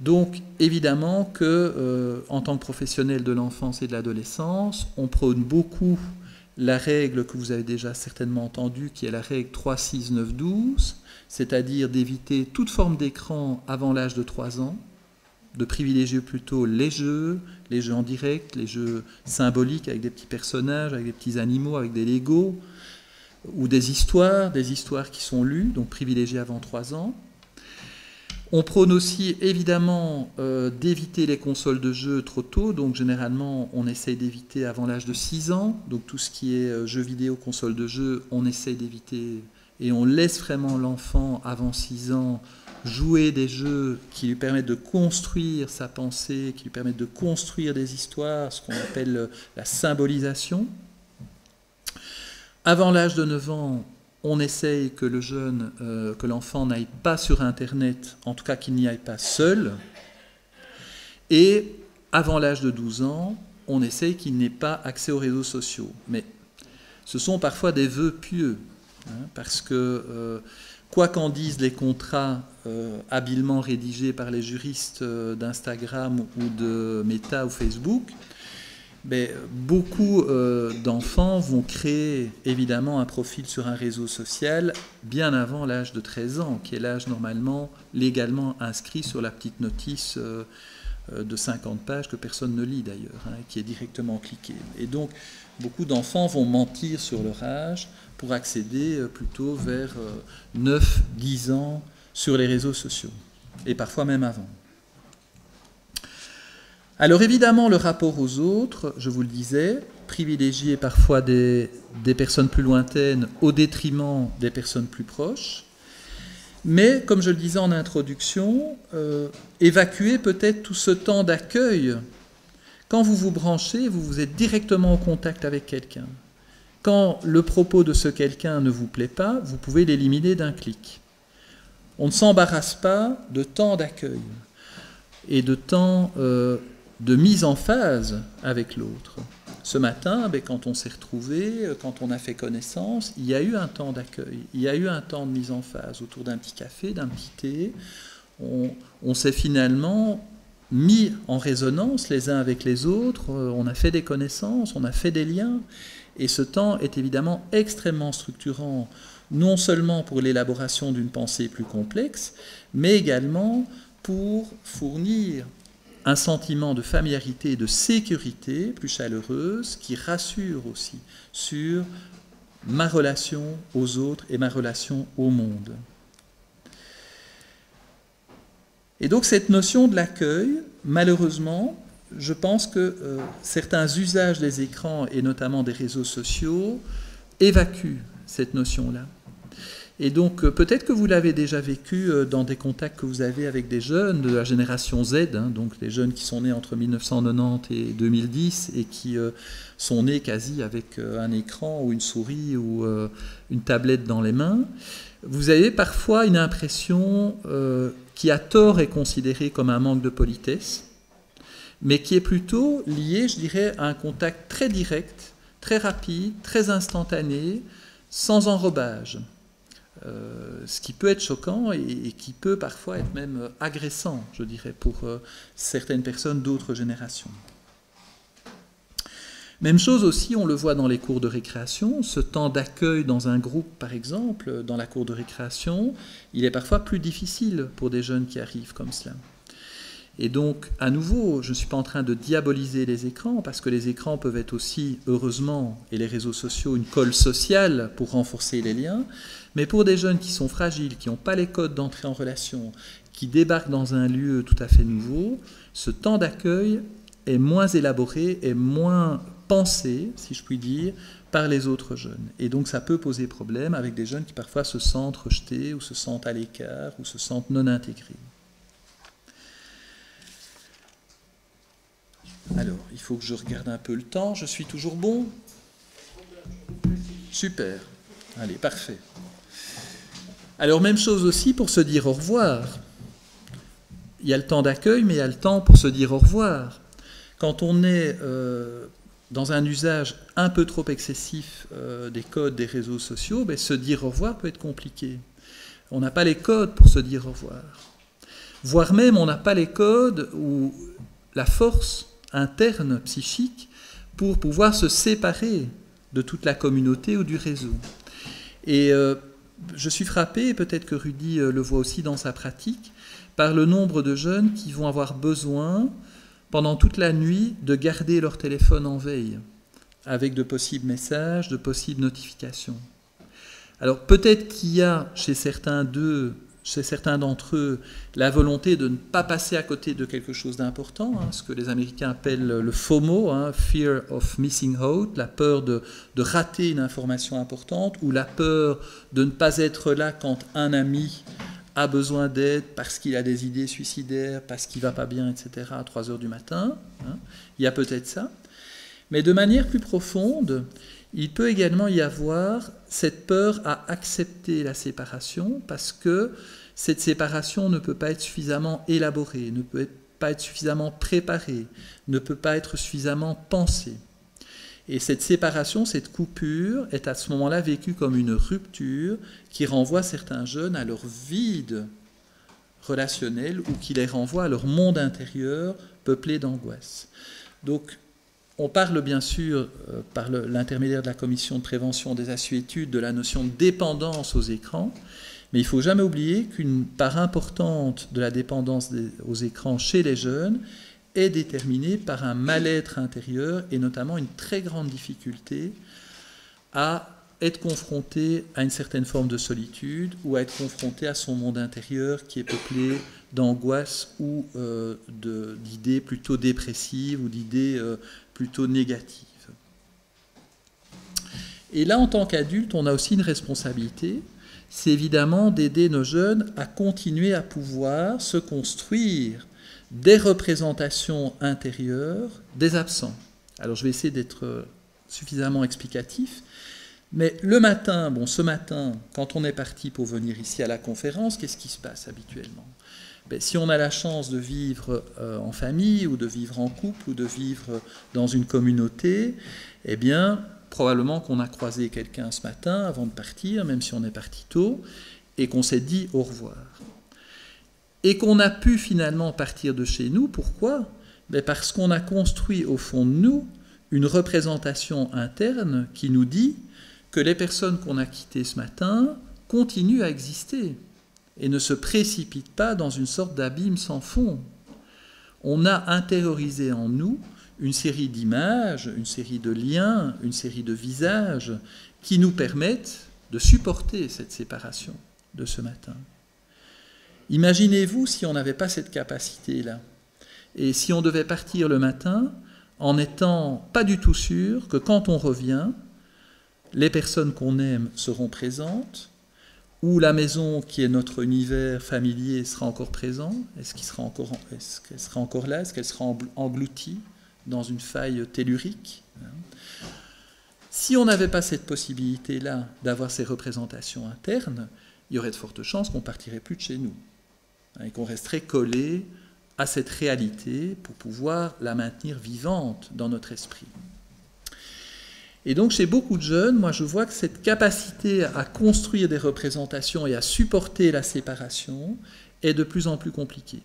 Donc évidemment que, en tant que professionnel de l'enfance et de l'adolescence, on prône beaucoup la règle que vous avez déjà certainement entendue, qui est la règle 3-6-9-12, c'est-à-dire d'éviter toute forme d'écran avant l'âge de 3 ans, de privilégier plutôt les jeux en direct, les jeux symboliques avec des petits personnages, avec des petits animaux, avec des Legos, ou des histoires qui sont lues, donc privilégier avant 3 ans. On prône aussi évidemment d'éviter les consoles de jeux trop tôt, donc généralement on essaye d'éviter avant l'âge de 6 ans, donc tout ce qui est jeux vidéo, consoles de jeux, on essaye d'éviter et on laisse vraiment l'enfant avant 6 ans jouer des jeux qui lui permettent de construire sa pensée, qui lui permettent de construire des histoires, ce qu'on appelle la symbolisation. Avant l'âge de 9 ans, on essaye que le jeune, que l'enfant n'aille pas sur Internet, en tout cas qu'il n'y aille pas seul. Et avant l'âge de 12 ans, on essaye qu'il n'ait pas accès aux réseaux sociaux. Mais ce sont parfois des vœux pieux, parce que, quoi qu'en disent les contrats habilement rédigés par les juristes d'Instagram ou de Meta ou Facebook, beaucoup d'enfants vont créer évidemment un profil sur un réseau social bien avant l'âge de 13 ans, qui est l'âge normalement légalement inscrit sur la petite notice de 50 pages que personne ne lit d'ailleurs, hein, qui est directement cliqué. Et donc, beaucoup d'enfants vont mentir sur leur âge pour accéder plutôt vers 9-10 ans sur les réseaux sociaux, et parfois même avant. Alors évidemment, le rapport aux autres, je vous le disais, privilégier parfois des personnes plus lointaines au détriment des personnes plus proches, mais, comme je le disais en introduction, évacuer peut-être tout ce temps d'accueil. Quand vous vous branchez, vous êtes directement en contact avec quelqu'un. Quand le propos de ce quelqu'un ne vous plaît pas, vous pouvez l'éliminer d'un clic. On ne s'embarrasse pas de temps d'accueil et de temps de mise en phase avec l'autre. Ce matin, quand on s'est retrouvés, quand on a fait connaissance, il y a eu un temps d'accueil, il y a eu un temps de mise en phase autour d'un petit café, d'un petit thé. On s'est finalement mis en résonance les uns avec les autres, on a fait des connaissances, on a fait des liens. Et ce temps est évidemment extrêmement structurant, non seulement pour l'élaboration d'une pensée plus complexe, mais également pour fournir un sentiment de familiarité et de sécurité plus chaleureuse qui rassure aussi sur ma relation aux autres et ma relation au monde. Et donc cette notion de l'accueil, malheureusement, je pense que certains usages des écrans et notamment des réseaux sociaux évacuent cette notion-là. Et donc, peut-être que vous l'avez déjà vécu dans des contacts que vous avez avec des jeunes de la génération Z, hein, donc les jeunes qui sont nés entre 1990 et 2010 et qui sont nés quasi avec un écran ou une souris ou une tablette dans les mains. Vous avez parfois une impression qui à tort est considérée comme un manque de politesse, mais qui est plutôt liée, je dirais, à un contact très direct, très rapide, très instantané, sans enrobage. Ce qui peut être choquant et qui peut parfois être même agressant, je dirais, pour certaines personnes d'autres générations. Même chose aussi, on le voit dans les cours de récréation, ce temps d'accueil dans un groupe, par exemple, dans la cour de récréation, il est parfois plus difficile pour des jeunes qui arrivent comme cela. Et donc, à nouveau, je ne suis pas en train de diaboliser les écrans, parce que les écrans peuvent être aussi, heureusement, et les réseaux sociaux, une colle sociale pour renforcer les liens, mais pour des jeunes qui sont fragiles, qui n'ont pas les codes d'entrée en relation, qui débarquent dans un lieu tout à fait nouveau, ce temps d'accueil est moins élaboré et moins pensé, si je puis dire, par les autres jeunes. Et donc ça peut poser problème avec des jeunes qui parfois se sentent rejetés, ou se sentent à l'écart, ou se sentent non intégrés. Alors, il faut que je regarde un peu le temps. Je suis toujours bon? Super. Allez, parfait. Alors, même chose aussi pour se dire au revoir. Il y a le temps d'accueil, mais il y a le temps pour se dire au revoir. Quand on est dans un usage un peu trop excessif des codes des réseaux sociaux, se dire au revoir peut être compliqué. On n'a pas les codes pour se dire au revoir. Voire même, on n'a pas les codes ou la force interne, psychique, pour pouvoir se séparer de toute la communauté ou du réseau. Et je suis frappé, et peut-être que Rudy le voit aussi dans sa pratique, par le nombre de jeunes qui vont avoir besoin, pendant toute la nuit, de garder leur téléphone en veille, avec de possibles messages, de possibles notifications. Alors peut-être qu'il y a chez certains d'entre eux, la volonté de ne pas passer à côté de quelque chose d'important, hein, ce que les Américains appellent le FOMO, hein, Fear of Missing Out, la peur de rater une information importante, ou la peur de ne pas être là quand un ami a besoin d'aide parce qu'il a des idées suicidaires, parce qu'il ne va pas bien, etc., à 3 heures du matin. Hein. Il y a peut-être ça. Mais de manière plus profonde, il peut également y avoir cette peur à accepter la séparation, parce que cette séparation ne peut pas être suffisamment élaborée, ne peut pas être suffisamment préparée, ne peut pas être suffisamment pensée. Et cette séparation, cette coupure, est à ce moment-là vécue comme une rupture qui renvoie certains jeunes à leur vide relationnel ou qui les renvoie à leur monde intérieur peuplé d'angoisse. Donc, on parle bien sûr, par l'intermédiaire de la commission de prévention des assuétudes, de la notion de dépendance aux écrans, mais il ne faut jamais oublier qu'une part importante de la dépendance aux écrans chez les jeunes est déterminée par un mal-être intérieur et notamment une très grande difficulté à être confronté à une certaine forme de solitude ou à être confronté à son monde intérieur qui est peuplé d'angoisse ou d'idées plutôt dépressives ou d'idées plutôt négatives. Et là, en tant qu'adulte, on a aussi une responsabilité, c'est évidemment d'aider nos jeunes à continuer à pouvoir se construire des représentations intérieures des absents. Alors je vais essayer d'être suffisamment explicatif, mais le matin, ce matin, quand on est parti pour venir ici à la conférence, qu'est-ce qui se passe habituellement ? Si on a la chance de vivre en famille ou de vivre en couple ou de vivre dans une communauté, eh bien, probablement qu'on a croisé quelqu'un ce matin avant de partir, même si on est parti tôt, et qu'on s'est dit au revoir. Et qu'on a pu finalement partir de chez nous. Pourquoi ? Parce qu'on a construit au fond de nous une représentation interne qui nous dit que les personnes qu'on a quittées ce matin continuent à exister et ne se précipitent pas dans une sorte d'abîme sans fond. On a intériorisé en nous une série d'images, une série de liens, une série de visages qui nous permettent de supporter cette séparation de ce matin. Imaginez-vous si on n'avait pas cette capacité-là, et si on devait partir le matin en n'étant pas du tout sûr que quand on revient, les personnes qu'on aime seront présentes, ou la maison qui est notre univers familier sera encore présente, est-ce qu'elle sera encore là, est-ce qu'elle sera engloutie dans une faille tellurique ? Si on n'avait pas cette possibilité-là d'avoir ces représentations internes, il y aurait de fortes chances qu'on ne partirait plus de chez nous et qu'on resterait collé à cette réalité pour pouvoir la maintenir vivante dans notre esprit. Et donc chez beaucoup de jeunes, moi je vois que cette capacité à construire des représentations et à supporter la séparation est de plus en plus compliquée.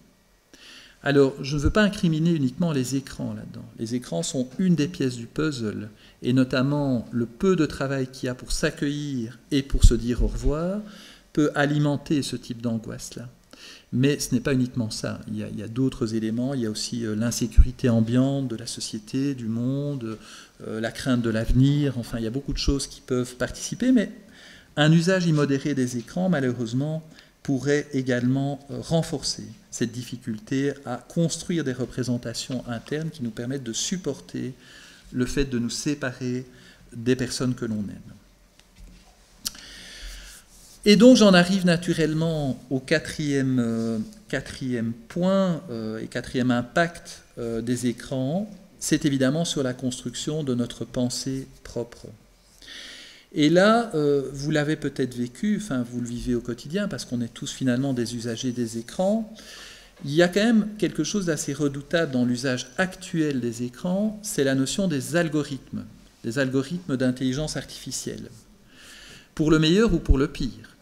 Alors, je ne veux pas incriminer uniquement les écrans là-dedans. Les écrans sont une des pièces du puzzle, et notamment le peu de travail qu'il y a pour s'accueillir et pour se dire au revoir peut alimenter ce type d'angoisse-là. Mais ce n'est pas uniquement ça. Il y a d'autres éléments. Il y a aussi l'insécurité ambiante de la société, du monde, la crainte de l'avenir. Enfin, il y a beaucoup de choses qui peuvent participer, mais un usage immodéré des écrans, malheureusement, pourrait également renforcer cette difficulté à construire des représentations internes qui nous permettent de supporter le fait de nous séparer des personnes que l'on aime. Et donc j'en arrive naturellement au quatrième point et quatrième impact des écrans, c'est évidemment sur la construction de notre pensée propre. Et là, vous l'avez peut-être vécu, enfin vous le vivez au quotidien, parce qu'on est tous finalement des usagers des écrans. Il y a quand même quelque chose d'assez redoutable dans l'usage actuel des écrans, c'est la notion des algorithmes d'intelligence artificielle, pour le meilleur ou pour le pire.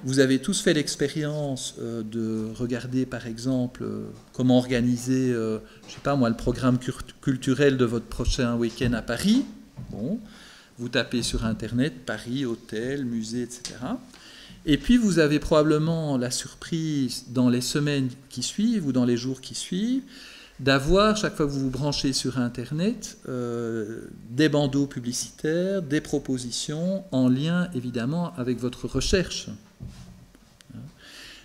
Vous avez tous fait l'expérience de regarder par exemple comment organiser, je sais pas moi, le programme culturel de votre prochain week-end à Paris. Bon. Vous tapez sur Internet, Paris, hôtel, musée, etc. Et puis vous avez probablement la surprise dans les semaines qui suivent ou dans les jours qui suivent d'avoir, chaque fois que vous vous branchez sur Internet, des bandeaux publicitaires, des propositions en lien évidemment avec votre recherche.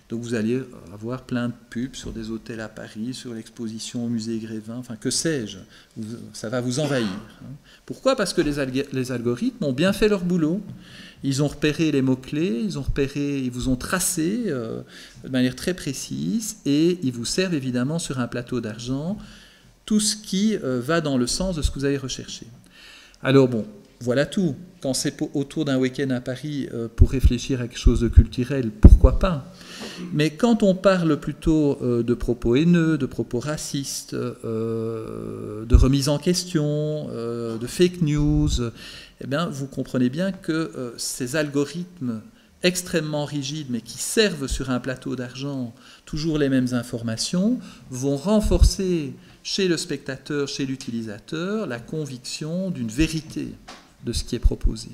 Donc vous allez avoir plein de pubs sur des hôtels à Paris, sur l'exposition au musée Grévin, enfin que sais-je, ça va vous envahir. Pourquoi ? Parce que les algorithmes ont bien fait leur boulot. Ils ont repéré les mots-clés, ils vous ont tracé de manière très précise et ils vous servent évidemment sur un plateau d'argent tout ce qui va dans le sens de ce que vous avez recherché. Alors bon, voilà tout. Quand c'est autour d'un week-end à Paris pour réfléchir à quelque chose de culturel, pourquoi pas ? Mais quand on parle plutôt de propos haineux, de propos racistes, de remise en question, de fake news, eh bien, vous comprenez bien que ces algorithmes extrêmement rigides, mais qui servent sur un plateau d'argent toujours les mêmes informations, vont renforcer chez le spectateur, chez l'utilisateur, la conviction d'une vérité de ce qui est proposé.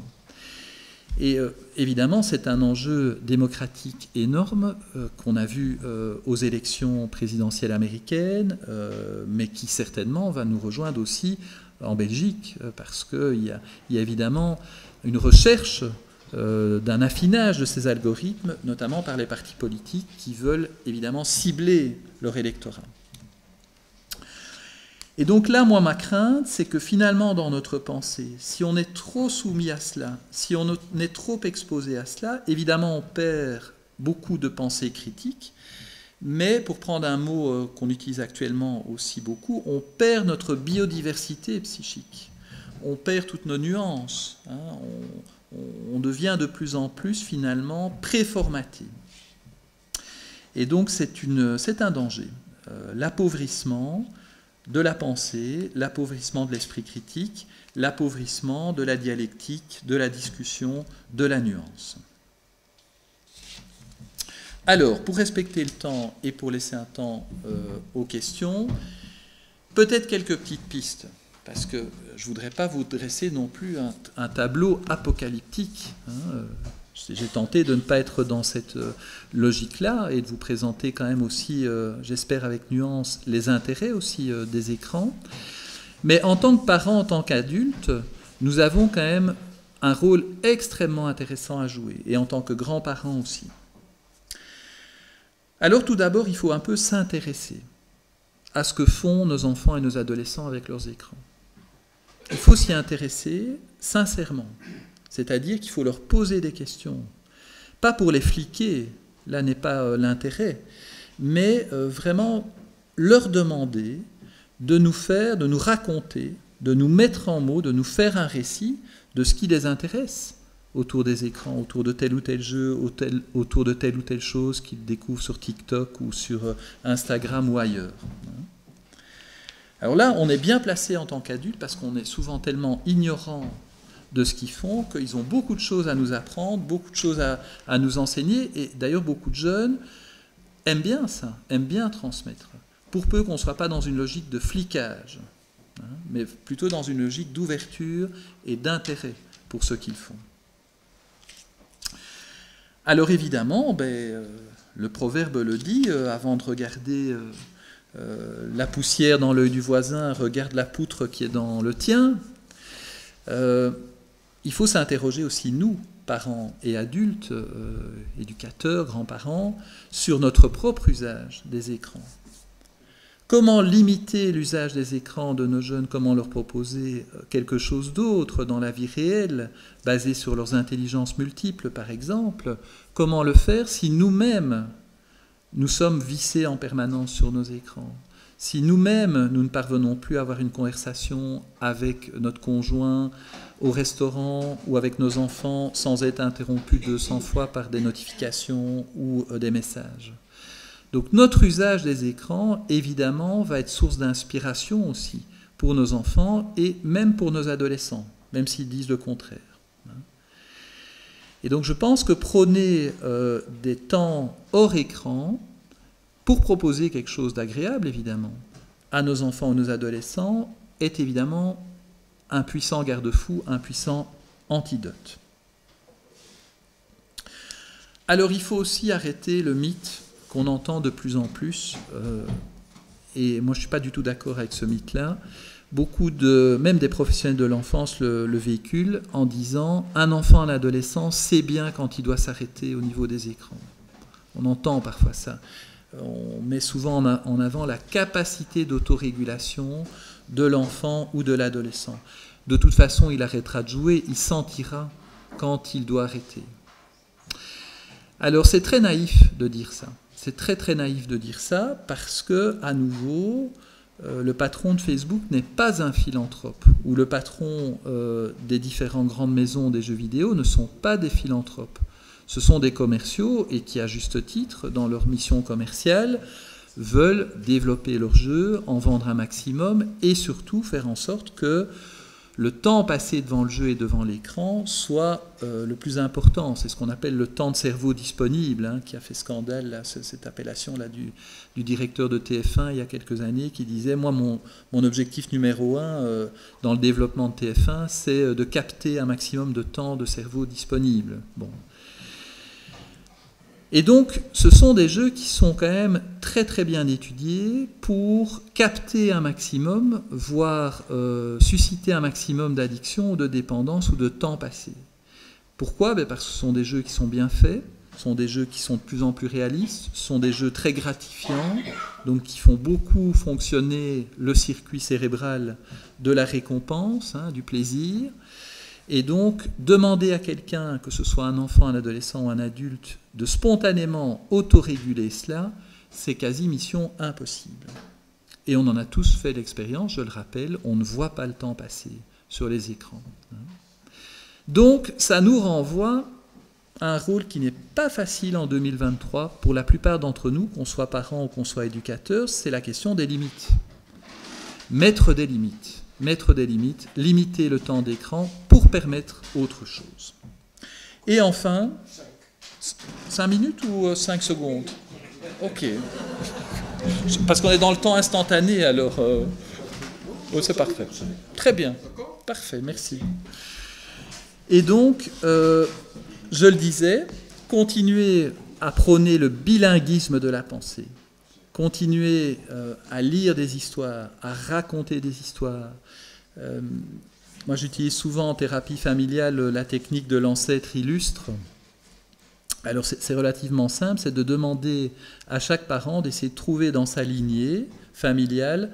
Et évidemment, c'est un enjeu démocratique énorme qu'on a vu aux élections présidentielles américaines, mais qui certainement va nous rejoindre aussi en Belgique, parce qu'il y a évidemment une recherche d'un affinage de ces algorithmes, notamment par les partis politiques qui veulent évidemment cibler leur électorat. Et donc là, moi, ma crainte, c'est que finalement, dans notre pensée, si on est trop soumis à cela, si on est trop exposé à cela, évidemment, on perd beaucoup de pensée critique, mais pour prendre un mot qu'on utilise actuellement aussi beaucoup, on perd notre biodiversité psychique, on perd toutes nos nuances, hein, on devient de plus en plus, finalement, préformaté. Et donc, c'est un danger. L'appauvrissement de la pensée, l'appauvrissement de l'esprit critique, l'appauvrissement de la dialectique, de la discussion, de la nuance. Alors, pour respecter le temps et pour laisser un temps aux questions, peut-être quelques petites pistes, parce que je ne voudrais pas vous dresser non plus un tableau apocalyptique. Hein. J'ai tenté de ne pas être dans cette logique-là et de vous présenter quand même aussi, j'espère avec nuance, les intérêts aussi des écrans. Mais en tant que parents, en tant qu'adultes, nous avons quand même un rôle extrêmement intéressant à jouer, et en tant que grands-parents aussi. Alors tout d'abord, il faut un peu s'intéresser à ce que font nos enfants et nos adolescents avec leurs écrans. Il faut s'y intéresser sincèrement. C'est-à-dire qu'il faut leur poser des questions, pas pour les fliquer, là n'est pas l'intérêt, mais vraiment leur demander de nous raconter, de nous mettre en mots, de nous faire un récit de ce qui les intéresse autour des écrans, autour de tel ou tel jeu, autour de telle ou telle chose qu'ils découvrent sur TikTok ou sur Instagram ou ailleurs. Alors là, on est bien placé en tant qu'adulte parce qu'on est souvent tellement ignorant de ce qu'ils font, qu'ils ont beaucoup de choses à nous apprendre, beaucoup de choses à nous enseigner, et d'ailleurs beaucoup de jeunes aiment bien ça, aiment bien transmettre, pour peu qu'on ne soit pas dans une logique de flicage, hein, mais plutôt dans une logique d'ouverture et d'intérêt pour ce qu'ils font. Alors évidemment, le proverbe le dit, avant de regarder la poussière dans l'œil du voisin, regarde la poutre qui est dans le tien. Il faut s'interroger aussi, nous, parents et adultes, éducateurs, grands-parents, sur notre propre usage des écrans. Comment limiter l'usage des écrans de nos jeunes? Comment leur proposer quelque chose d'autre dans la vie réelle, basé sur leurs intelligences multiples, par exemple? Comment le faire si nous-mêmes, nous sommes vissés en permanence sur nos écrans? Si nous-mêmes, nous ne parvenons plus à avoir une conversation avec notre conjoint au restaurant ou avec nos enfants sans être interrompus 200 fois par des notifications ou des messages. Donc notre usage des écrans, évidemment, va être source d'inspiration aussi pour nos enfants et même pour nos adolescents, même s'ils disent le contraire. Et donc je pense que prôner des temps hors écran, pour proposer quelque chose d'agréable, évidemment, à nos enfants ou nos adolescents, est évidemment un puissant garde-fou, un puissant antidote. Alors il faut aussi arrêter le mythe qu'on entend de plus en plus, et moi je ne suis pas du tout d'accord avec ce mythe-là. Beaucoup même des professionnels de l'enfance le véhiculent en disant « un enfant, un adolescent sait bien quand il doit s'arrêter au niveau des écrans ». On entend parfois ça. On met souvent en avant la capacité d'autorégulation de l'enfant ou de l'adolescent. De toute façon, il arrêtera de jouer, il sentira quand il doit arrêter. Alors c'est très naïf de dire ça. C'est très très naïf de dire ça parce que, à nouveau, le patron de Facebook n'est pas un philanthrope, ou le patron des différentes grandes maisons des jeux vidéo ne sont pas des philanthropes. Ce sont des commerciaux et qui, à juste titre, dans leur mission commerciale, veulent développer leurs jeux, en vendre un maximum et surtout faire en sorte que le temps passé devant le jeu et devant l'écran soit le plus important. C'est ce qu'on appelle le temps de cerveau disponible, hein, qui a fait scandale, là, cette appellation là, du directeur de TF1 il y a quelques années, qui disait « Moi, mon objectif numéro 1 dans le développement de TF1, c'est de capter un maximum de temps de cerveau disponible. » Bon. Et donc, ce sont des jeux qui sont quand même très très bien étudiés pour capter un maximum, voire susciter un maximum d'addiction ou de dépendance ou de temps passé. Pourquoi ? Parce que ce sont des jeux qui sont bien faits, ce sont des jeux qui sont de plus en plus réalistes, ce sont des jeux très gratifiants, donc qui font beaucoup fonctionner le circuit cérébral de la récompense, hein, du plaisir. Et donc, demander à quelqu'un, que ce soit un enfant, un adolescent ou un adulte, de spontanément autoréguler cela, c'est quasi mission impossible. Et on en a tous fait l'expérience, je le rappelle, on ne voit pas le temps passer sur les écrans. Donc, ça nous renvoie à un rôle qui n'est pas facile en 2023 pour la plupart d'entre nous, qu'on soit parents ou qu'on soit éducateurs, c'est la question des limites. Mettre des limites. Mettre des limites, limiter le temps d'écran pour permettre autre chose. Et enfin, 5 minutes ou 5 secondes ? Ok. Parce qu'on est dans le temps instantané, alors... Oh, c'est parfait. Très bien. Parfait, merci. Et donc, je le disais, continuer à prôner le bilinguisme de la pensée, continuer à lire des histoires, à raconter des histoires. Moi, j'utilise souvent en thérapie familiale la technique de l'ancêtre illustre. Alors, c'est relativement simple, c'est de demander à chaque parent d'essayer de trouver dans sa lignée familiale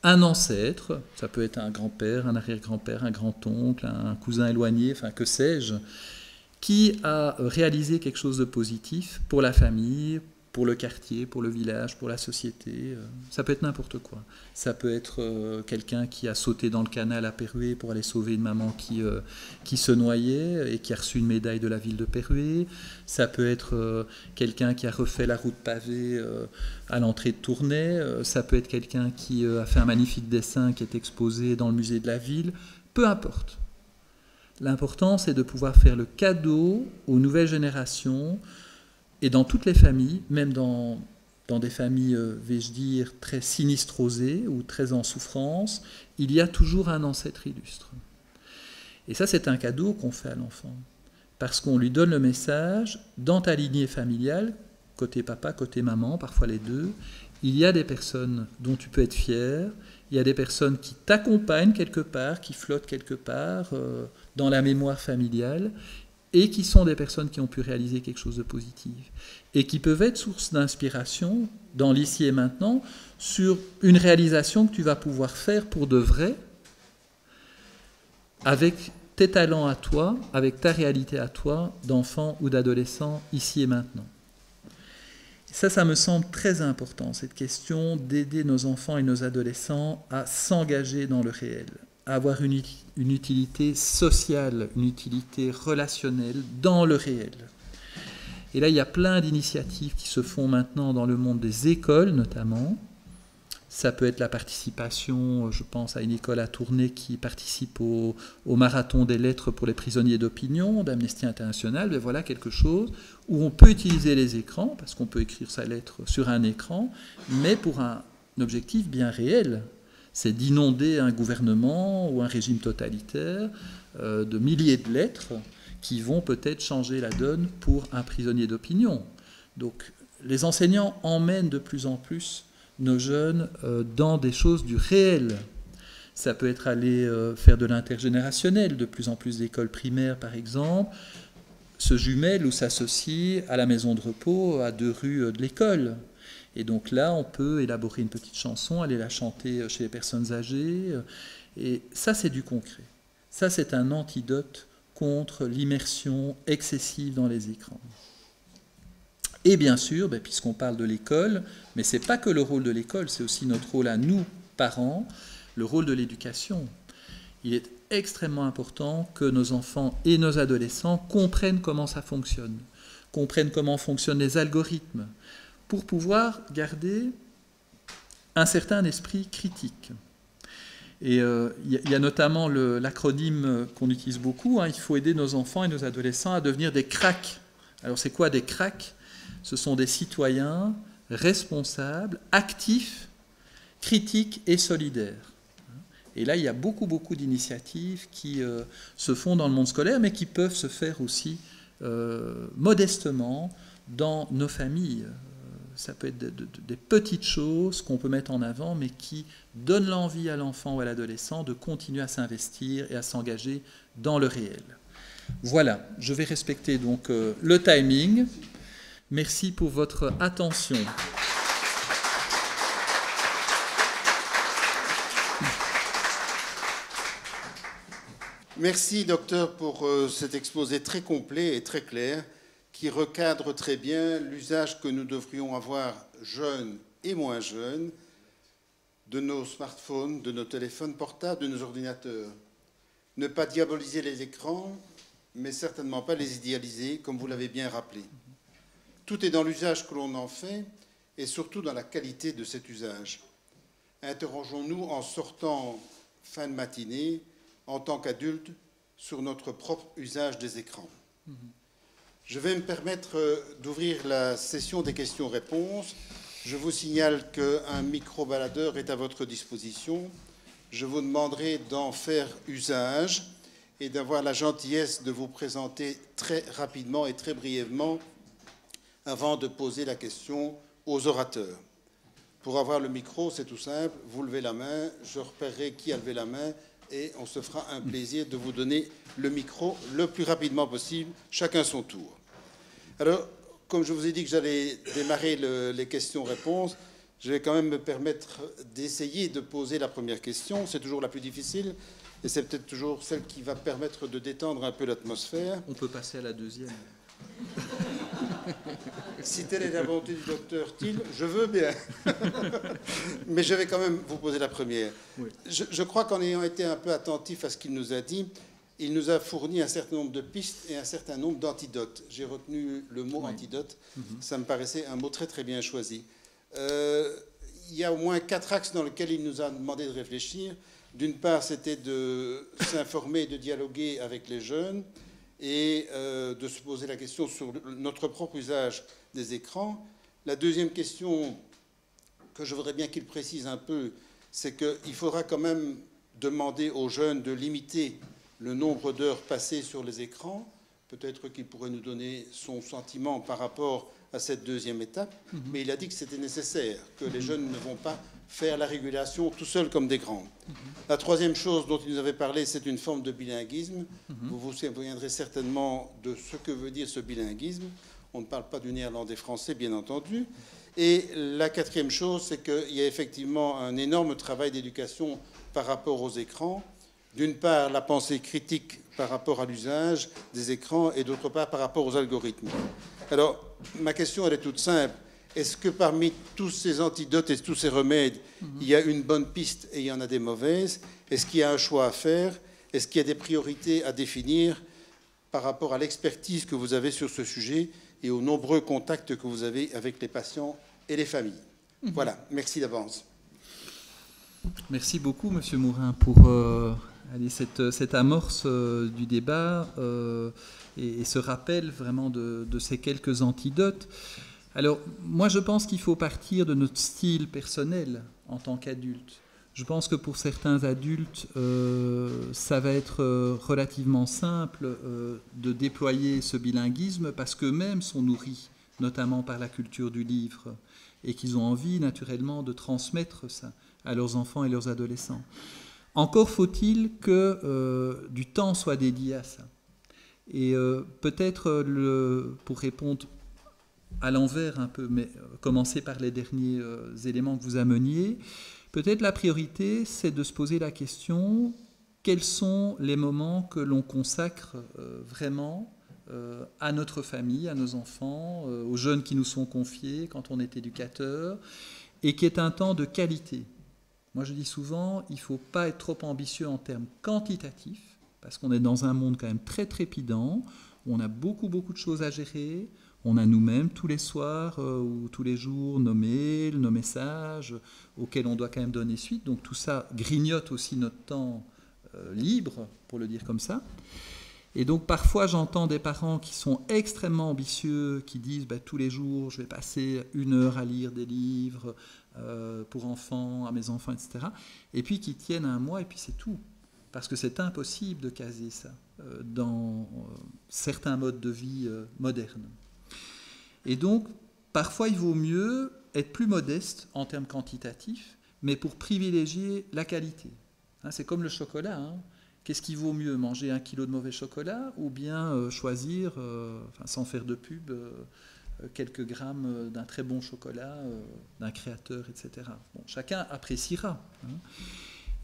un ancêtre, ça peut être un grand-père, un arrière-grand-père, un grand-oncle, un cousin éloigné, enfin que sais-je, qui a réalisé quelque chose de positif pour la famille, pour le quartier, pour le village, pour la société. Ça peut être n'importe quoi. Ça peut être quelqu'un qui a sauté dans le canal à Pérué pour aller sauver une maman qui se noyait et qui a reçu une médaille de la ville de Pérué. Ça peut être quelqu'un qui a refait la route pavée à l'entrée de Tournai. Ça peut être quelqu'un qui a fait un magnifique dessin qui est exposé dans le musée de la ville. Peu importe. L'important, c'est de pouvoir faire le cadeau aux nouvelles générations. Et dans toutes les familles, même dans des familles, vais-je dire, très sinistrosées ou très en souffrance, il y a toujours un ancêtre illustre. Et ça, c'est un cadeau qu'on fait à l'enfant. Parce qu'on lui donne le message, dans ta lignée familiale, côté papa, côté maman, parfois les deux, il y a des personnes dont tu peux être fier, il y a des personnes qui t'accompagnent quelque part, qui flottent quelque part dans la mémoire familiale, et qui sont des personnes qui ont pu réaliser quelque chose de positif, et qui peuvent être source d'inspiration dans l'ici et maintenant sur une réalisation que tu vas pouvoir faire pour de vrai, avec tes talents à toi, avec ta réalité à toi, d'enfant ou d'adolescent, ici et maintenant. Ça me semble très important, cette question d'aider nos enfants et nos adolescents à s'engager dans le réel, à avoir une utilité sociale, une utilité relationnelle dans le réel. Et là, il y a plein d'initiatives qui se font maintenant dans le monde des écoles, notamment. Ça peut être la participation, je pense à une école à Tournai qui participe au marathon des lettres pour les prisonniers d'opinion d'Amnesty International. Mais voilà quelque chose où on peut utiliser les écrans, parce qu'on peut écrire sa lettre sur un écran, mais pour un objectif bien réel. C'est d'inonder un gouvernement ou un régime totalitaire de milliers de lettres qui vont peut-être changer la donne pour un prisonnier d'opinion. Donc les enseignants emmènent de plus en plus nos jeunes dans des choses du réel. Ça peut être aller faire de l'intergénérationnel, de plus en plus d'écoles primaires par exemple, se jumellent ou s'associent à la maison de repos à 2 rues de l'école. Et donc là, on peut élaborer une petite chanson, aller la chanter chez les personnes âgées. Et ça, c'est du concret. Ça, c'est un antidote contre l'immersion excessive dans les écrans. Et bien sûr, puisqu'on parle de l'école, mais ce n'est pas que le rôle de l'école, c'est aussi notre rôle à nous, parents, le rôle de l'éducation. Il est extrêmement important que nos enfants et nos adolescents comprennent comment ça fonctionne, comprennent comment fonctionnent les algorithmes, pour pouvoir garder un certain esprit critique. Et il y a notamment l'acronyme qu'on utilise beaucoup, hein, il faut aider nos enfants et nos adolescents à devenir des cracks. Alors c'est quoi des cracks? Ce sont des citoyens responsables, actifs, critiques et solidaires. Et là, il y a beaucoup d'initiatives qui se font dans le monde scolaire, mais qui peuvent se faire aussi modestement dans nos familles. Ça peut être des petites choses qu'on peut mettre en avant, mais qui donnent l'envie à l'enfant ou à l'adolescent de continuer à s'investir et à s'engager dans le réel. Voilà, je vais respecter donc le timing. Merci pour votre attention. Merci, docteur, pour cet exposé très complet et très clair qui recadre très bien l'usage que nous devrions avoir, jeunes et moins jeunes, de nos smartphones, de nos téléphones portables, de nos ordinateurs. Ne pas diaboliser les écrans, mais certainement pas les idéaliser, comme vous l'avez bien rappelé. Tout est dans l'usage que l'on en fait et surtout dans la qualité de cet usage. Interrogeons-nous en sortant fin de matinée, en tant qu'adultes, sur notre propre usage des écrans. Je vais me permettre d'ouvrir la session des questions-réponses. Je vous signale qu'un micro-baladeur est à votre disposition. Je vous demanderai d'en faire usage et d'avoir la gentillesse de vous présenter très rapidement et très brièvement avant de poser la question aux orateurs. Pour avoir le micro, c'est tout simple, vous levez la main, je repérerai qui a levé la main et on se fera un plaisir de vous donner le micro le plus rapidement possible, chacun son tour. Alors, comme je vous ai dit que j'allais démarrer les questions-réponses, je vais quand même me permettre d'essayer de poser la première question. C'est toujours la plus difficile et c'est peut-être toujours celle qui va permettre de détendre un peu l'atmosphère. On peut passer à la deuxième. Si telle est la volonté du docteur Thiel, je veux bien. Mais je vais quand même vous poser la première. Oui. Je crois qu'en ayant été un peu attentif à ce qu'il nous a dit, il nous a fourni un certain nombre de pistes et un certain nombre d'antidotes. J'ai retenu le mot antidote. Ça me paraissait un mot très très bien choisi. Il y a au moins 4 axes dans lesquels il nous a demandé de réfléchir. D'une part, c'était de s'informer et de dialoguer avec les jeunes et de se poser la question sur notre propre usage des écrans. La deuxième question que je voudrais bien qu'il précise un peu, c'est qu'il faudra quand même demander aux jeunes de limiter le nombre d'heures passées sur les écrans. Peut-être qu'il pourrait nous donner son sentiment par rapport à cette deuxième étape, mais il a dit que c'était nécessaire, que les jeunes ne vont pas faire la régulation tout seuls comme des grands. La troisième chose dont il nous avait parlé, c'est une forme de bilinguisme. Vous vous souviendrez certainement de ce que veut dire ce bilinguisme. On ne parle pas du néerlandais-français, bien entendu. Et la quatrième chose, c'est qu'il y a effectivement un énorme travail d'éducation par rapport aux écrans. D'une part, la pensée critique par rapport à l'usage des écrans et d'autre part, par rapport aux algorithmes. Alors, ma question, elle est toute simple. Est-ce que parmi tous ces antidotes et tous ces remèdes, il y a une bonne piste et il y en a des mauvaises? Est-ce qu'il y a un choix à faire? Est-ce qu'il y a des priorités à définir par rapport à l'expertise que vous avez sur ce sujet et aux nombreux contacts que vous avez avec les patients et les familles? Voilà, merci d'avance. Merci beaucoup, Monsieur Mourin, pour cette amorce du débat et ce rappel vraiment de ces quelques antidotes. Alors, moi, je pense qu'il faut partir de notre style personnel en tant qu'adulte. Je pense que pour certains adultes, ça va être relativement simple de déployer ce bilinguisme parce qu'eux-mêmes sont nourris, notamment par la culture du livre, et qu'ils ont envie, naturellement, de transmettre ça à leurs enfants et leurs adolescents. Encore faut-il que du temps soit dédié à ça. Et peut-être, pour répondre à l'envers un peu, mais commencer par les derniers éléments que vous ameniez, peut-être la priorité, c'est de se poser la question, quels sont les moments que l'on consacre vraiment à notre famille, à nos enfants, aux jeunes qui nous sont confiés quand on est éducateur, et qui est un temps de qualité. Moi, je dis souvent, il ne faut pas être trop ambitieux en termes quantitatifs, parce qu'on est dans un monde quand même très trépidant, où on a beaucoup de choses à gérer, On a nous-mêmes tous les soirs ou tous les jours nos mails, nos messages auxquels on doit quand même donner suite. Donc tout ça grignote aussi notre temps libre, pour le dire comme ça. Et donc parfois j'entends des parents qui sont extrêmement ambitieux, qui disent tous les jours je vais passer 1 heure à lire des livres pour enfants, à mes enfants, etc. Et puis qui tiennent 1 mois et puis c'est tout. Parce que c'est impossible de caser ça dans certains modes de vie modernes. Et donc parfois il vaut mieux être plus modeste en termes quantitatifs, mais pour privilégier la qualité. C'est comme le chocolat, Qu'est-ce qui vaut mieux, manger 1 kilo de mauvais chocolat ou bien choisir, sans faire de pub, quelques grammes d'un très bon chocolat, d'un créateur, etc. Bon, chacun appréciera.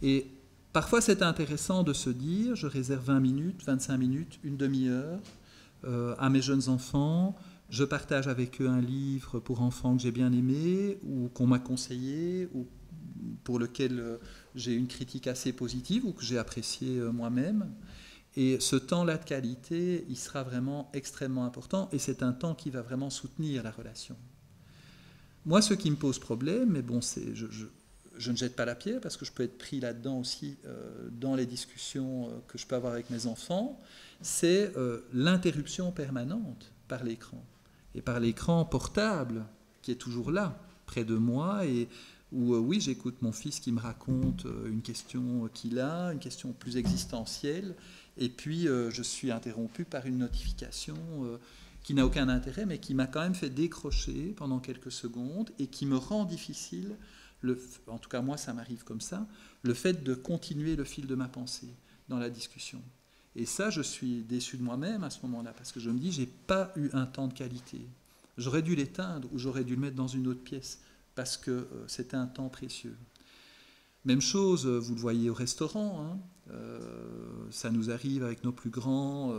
Et parfois c'est intéressant de se dire, je réserve 20 minutes, 25 minutes, une demi-heure à mes jeunes enfants, je partage avec eux un livre pour enfants que j'ai bien aimé ou qu'on m'a conseillé ou pour lequel j'ai une critique assez positive ou que j'ai apprécié moi-même. Et ce temps-là de qualité, il sera vraiment extrêmement important et c'est un temps qui va vraiment soutenir la relation. Moi, ce qui me pose problème, mais bon, je ne jette pas la pierre parce que je peux être pris là-dedans aussi dans les discussions que je peux avoir avec mes enfants, c'est l'interruption permanente par l'écran. Et par l'écran portable qui est toujours là, près de moi et où oui, j'écoute mon fils qui me raconte une question qu'il a, une question plus existentielle, et puis je suis interrompu par une notification qui n'a aucun intérêt, mais qui m'a quand même fait décrocher pendant quelques secondes et qui me rend difficile, en tout cas moi ça m'arrive comme ça, le fait de continuer le fil de ma pensée dans la discussion. Et ça, je suis déçu de moi-même à ce moment-là, parce que je me dis, j'ai pas eu un temps de qualité. J'aurais dû l'éteindre ou j'aurais dû le mettre dans une autre pièce, parce que c'était un temps précieux. Même chose, vous le voyez au restaurant, ça nous arrive avec nos plus grands,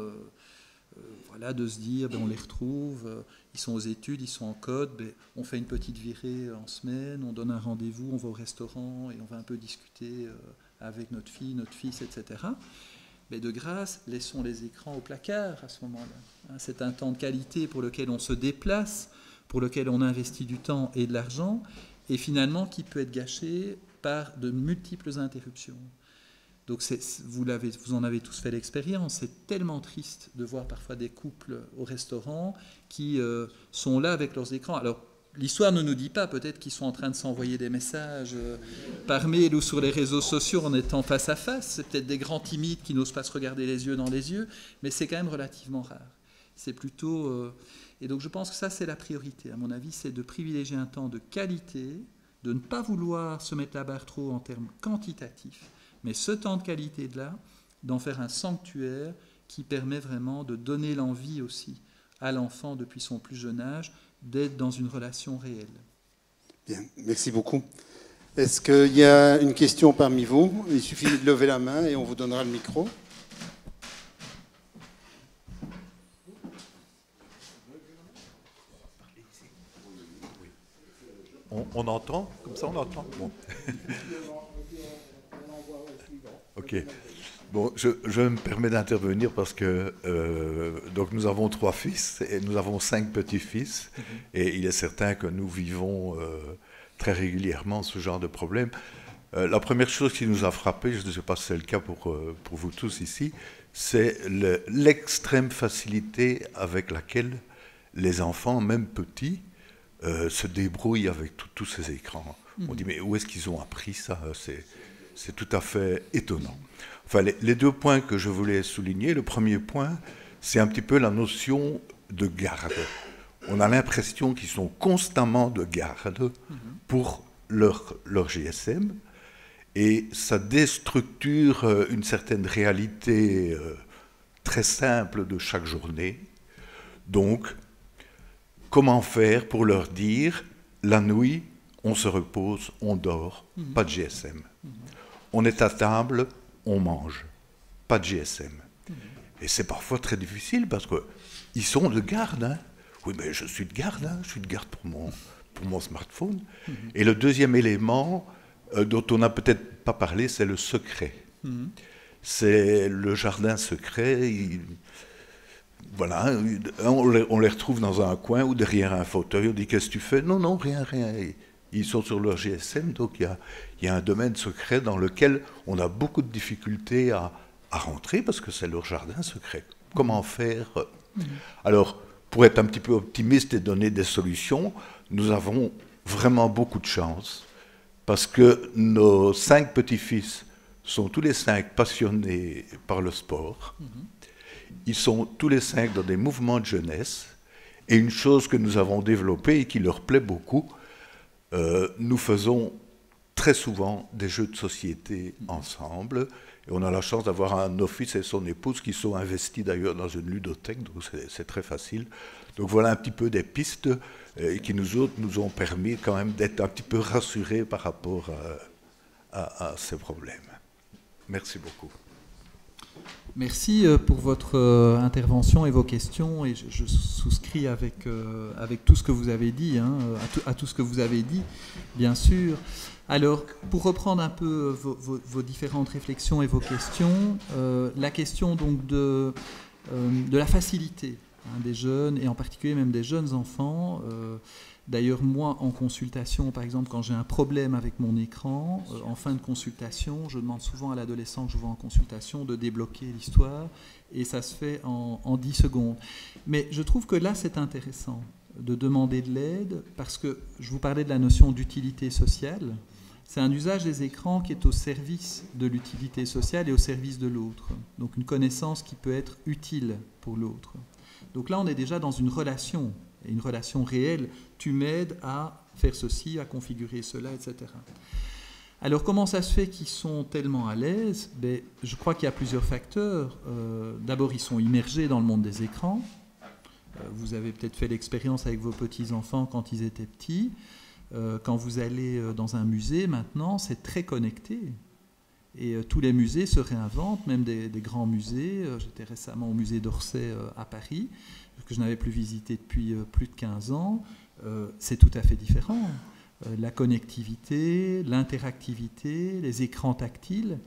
de se dire, on les retrouve, ils sont aux études, ils sont en code, on fait une petite virée en semaine, on donne un rendez-vous, on va au restaurant et on va un peu discuter avec notre fille, notre fils, etc. Mais de grâce, laissons les écrans au placard à ce moment-là. C'est un temps de qualité pour lequel on se déplace, pour lequel on investit du temps et de l'argent, et finalement qui peut être gâché par de multiples interruptions. Donc vous en avez tous fait l'expérience, c'est tellement triste de voir parfois des couples au restaurant qui sont là avec leurs écrans. Alors, l'histoire ne nous dit pas, peut-être qu'ils sont en train de s'envoyer des messages par mail ou sur les réseaux sociaux en étant face à face. C'est peut-être des grands timides qui n'osent pas se regarder les yeux dans les yeux, mais c'est quand même relativement rare. C'est plutôt... Et donc je pense que ça, c'est la priorité. À mon avis, c'est de privilégier un temps de qualité, de ne pas vouloir se mettre la barre trop en termes quantitatifs, mais ce temps de qualité-là, d'en faire un sanctuaire qui permet vraiment de donner l'envie aussi à l'enfant depuis son plus jeune âge d'être dans une relation réelle. Bien, merci beaucoup. Est-ce qu'il y a une question parmi vous? Il suffit de lever la main et on vous donnera le micro. On entend? Comme ça, on entend? Bon. Ok. Bon, je me permets d'intervenir parce que donc nous avons 3 fils et nous avons 5 petits-fils. Et il est certain que nous vivons très régulièrement ce genre de problème. La première chose qui nous a frappé, je ne sais pas si c'est le cas pour vous tous ici, c'est l'extrême facilité avec laquelle les enfants, même petits, se débrouillent avec tous ces écrans. On dit, mais où est-ce qu'ils ont appris ça? C'est tout à fait étonnant. Enfin, les 2 points que je voulais souligner, le premier point, c'est un petit peu la notion de garde. On a l'impression qu'ils sont constamment de garde pour leur GSM, et ça déstructure une certaine réalité très simple de chaque journée. Donc, comment faire pour leur dire, la nuit, on se repose, on dort, pas de GSM. On est à table, on mange, pas de GSM. Et c'est parfois très difficile parce qu'ils sont de garde. Oui, mais je suis de garde, je suis de garde pour mon smartphone. Et le deuxième élément dont on n'a peut-être pas parlé, c'est le secret. C'est le jardin secret. voilà, on les retrouve dans un coin ou derrière un fauteuil, on dit qu'est-ce que tu fais? Non, non, rien, rien. Ils sont sur leur GSM, donc il y a un domaine secret dans lequel on a beaucoup de difficultés à rentrer parce que c'est leur jardin secret. Comment faire? Alors, pour être un petit peu optimiste et donner des solutions, nous avons vraiment beaucoup de chance parce que nos 5 petits-fils sont tous les 5 passionnés par le sport. Ils sont tous les 5 dans des mouvements de jeunesse. Et une chose que nous avons développée et qui leur plaît beaucoup, nous faisons très souvent des jeux de société ensemble. Et on a la chance d'avoir un fils et son épouse qui sont investis d'ailleurs dans une ludothèque, donc c'est très facile. Donc voilà un petit peu des pistes qui nous ont permis quand même d'être un petit peu rassurés par rapport à ces problèmes. Merci beaucoup. Merci pour votre intervention et vos questions, et je souscris avec tout ce que vous avez dit, hein, à tout ce que vous avez dit, bien sûr. Alors, pour reprendre un peu vos différentes réflexions et vos questions, la question donc de la facilité des jeunes, et en particulier même des jeunes enfants. D'ailleurs, moi, en consultation, par exemple, quand j'ai un problème avec mon écran, en fin de consultation, je demande souvent à l'adolescent que je vois en consultation de débloquer l'histoire, et ça se fait en 10 secondes. Mais je trouve que là, c'est intéressant de demander de l'aide, parce que je vous parlais de la notion d'utilité sociale. C'est un usage des écrans qui est au service de l'utilité sociale et au service de l'autre. Donc une connaissance qui peut être utile pour l'autre. Donc là, on est déjà dans une relation, et une relation réelle. Tu m'aides à faire ceci, à configurer cela, etc. Alors, comment ça se fait qu'ils sont tellement à l'aise? Je crois qu'il y a plusieurs facteurs. D'abord, ils sont immergés dans le monde des écrans. Vous avez peut-être fait l'expérience avec vos petits-enfants quand ils étaient petits. Quand vous allez dans un musée, maintenant, c'est très connecté. Et tous les musées se réinventent, même des grands musées. J'étais récemment au musée d'Orsay à Paris, que je n'avais plus visité depuis plus de 15 ans. C'est tout à fait différent. La connectivité, l'interactivité, les écrans tactiles.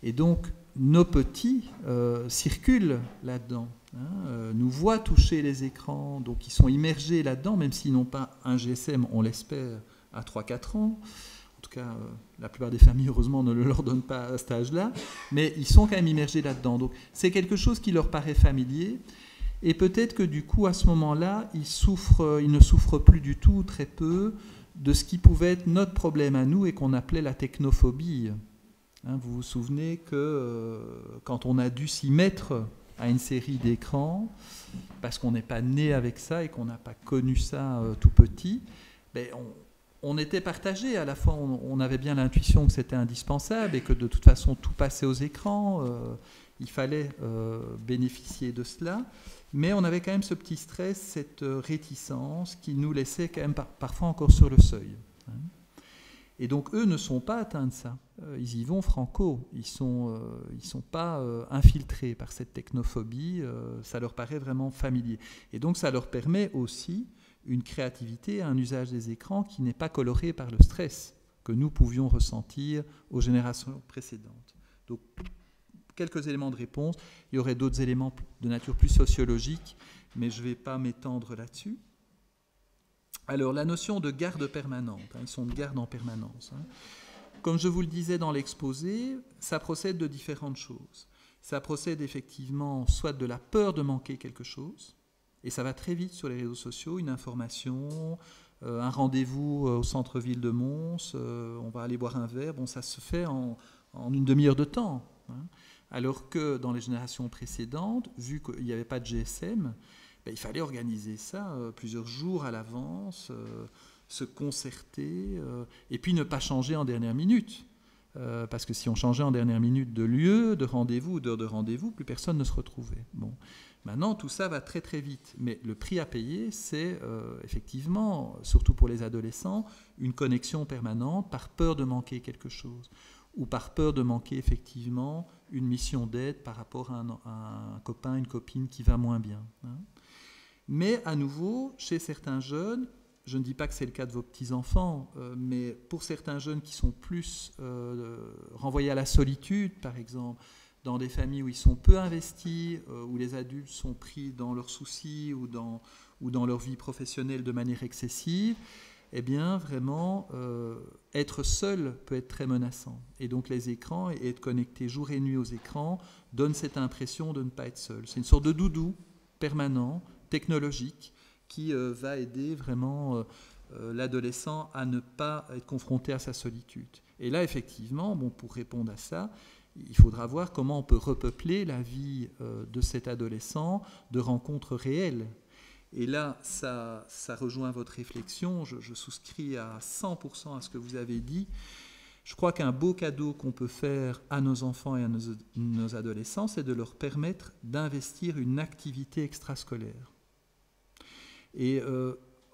Et donc, nos petits circulent là-dedans, hein, nous voient toucher les écrans, donc ils sont immergés là-dedans, même s'ils n'ont pas un GSM, on l'espère, à 3-4 ans. En tout cas, la plupart des familles, heureusement, ne le leur donnent pas à cet âge-là, mais ils sont quand même immergés là-dedans. Donc, c'est quelque chose qui leur paraît familier, et peut-être que du coup, à ce moment-là, ils ne souffrent plus du tout, très peu, de ce qui pouvait être notre problème à nous et qu'on appelait la technophobie. Hein, vous vous souvenez que quand on a dû s'y mettre à une série d'écrans, parce qu'on n'est pas né avec ça et qu'on n'a pas connu ça tout petit, on était partagé. À la fois, on avait bien l'intuition que c'était indispensable et que de toute façon, tout passait aux écrans. Il fallait bénéficier de cela. Mais on avait quand même ce petit stress, cette réticence qui nous laissait quand même parfois encore sur le seuil. Hein. Et donc, eux ne sont pas atteints de ça. Ils y vont franco. Ils sont pas infiltrés par cette technophobie. Ça leur paraît vraiment familier. Et donc, ça leur permet aussi une créativité, un usage des écrans qui n'est pas coloré par le stress que nous pouvions ressentir aux générations précédentes. Donc, quelques éléments de réponse. Il y aurait d'autres éléments de nature plus sociologique, mais je ne vais pas m'étendre là-dessus. Alors, la notion de garde permanente, hein, ils sont de garde en permanence. Hein. Comme je vous le disais dans l'exposé, ça procède de différentes choses. Ça procède effectivement soit de la peur de manquer quelque chose, et ça va très vite sur les réseaux sociaux, une information, un rendez-vous au centre-ville de Mons, on va aller boire un verre, bon, ça se fait en une demi-heure de temps. Hein. Alors que dans les générations précédentes, vu qu'il n'y avait pas de GSM, il fallait organiser ça plusieurs jours à l'avance, se concerter, et puis ne pas changer en dernière minute. Parce que si on changeait en dernière minute de lieu, de rendez-vous, d'heure de rendez-vous, plus personne ne se retrouvait. Bon. Maintenant, tout ça va très très vite. Mais le prix à payer, c'est effectivement, surtout pour les adolescents, une connexion permanente par peur de manquer quelque chose, ou par peur de manquer effectivement une mission d'aide par rapport à un copain, une copine qui va moins bien. Hein. Mais à nouveau, chez certains jeunes, je ne dis pas que c'est le cas de vos petits-enfants, mais pour certains jeunes qui sont plus renvoyés à la solitude, par exemple, dans des familles où ils sont peu investis, où les adultes sont pris dans leurs soucis ou dans leur vie professionnelle de manière excessive, eh bien, vraiment, être seul peut être très menaçant. Et donc, les écrans et être connecté jour et nuit aux écrans donnent cette impression de ne pas être seul. C'est une sorte de doudou permanent, technologique, qui va aider vraiment l'adolescent à ne pas être confronté à sa solitude. Et là, effectivement, bon, pour répondre à ça, il faudra voir comment on peut repeupler la vie de cet adolescent de rencontres réelles. Et là, ça rejoint votre réflexion. Je souscris à 100% à ce que vous avez dit. Je crois qu'un beau cadeau qu'on peut faire à nos enfants et à nos adolescents, c'est de leur permettre d'investir une activité extrascolaire. Et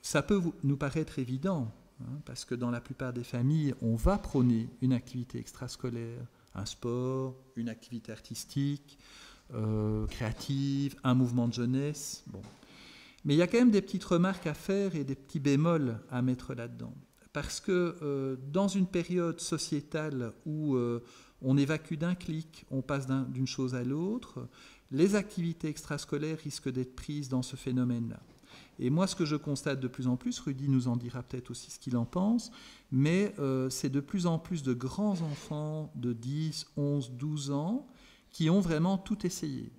ça peut nous paraître évident, hein, parce que dans la plupart des familles, on va prôner une activité extrascolaire, un sport, une activité artistique, créative, un mouvement de jeunesse. Bon. Mais il y a quand même des petites remarques à faire et des petits bémols à mettre là-dedans. Parce que dans une période sociétale où on évacue d'un clic, on passe d'une chose à l'autre, les activités extrascolaires risquent d'être prises dans ce phénomène-là. Et moi, ce que je constate de plus en plus, Rudy nous en dira peut-être aussi ce qu'il en pense, mais c'est de plus en plus de grands enfants de 10, 11, 12 ans qui ont vraiment tout essayé,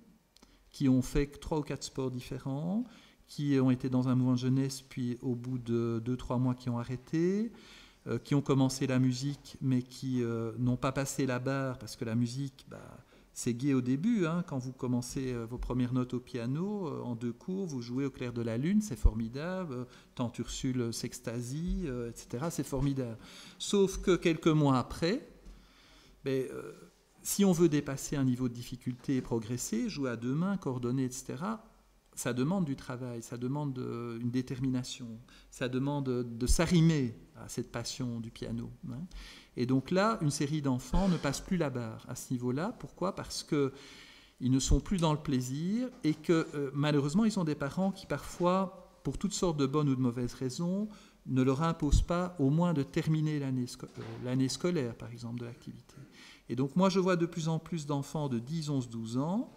qui ont fait 3 ou 4 sports différents, qui ont été dans un mouvement de jeunesse, puis au bout de 2-3 mois qui ont arrêté, qui ont commencé la musique, mais qui n'ont pas passé la barre, parce que la musique, c'est gai au début, hein, quand vous commencez vos premières notes au piano, en 2 cours, vous jouez au clair de la lune, c'est formidable, Tante Ursule s'extasie, etc., c'est formidable. Sauf que quelques mois après, si on veut dépasser un niveau de difficulté et progresser, jouer à 2 mains, coordonner, etc., ça demande du travail, ça demande une détermination, ça demande de s'arrimer à cette passion du piano. Hein. Et donc là, une série d'enfants ne passe plus la barre à ce niveau-là. Pourquoi ? Parce qu'ils ne sont plus dans le plaisir et que malheureusement, ils ont des parents qui parfois, pour toutes sortes de bonnes ou de mauvaises raisons, ne leur imposent pas au moins de terminer l'année scolaire, par exemple, de l'activité. Et donc moi, je vois de plus en plus d'enfants de 10, 11, 12 ans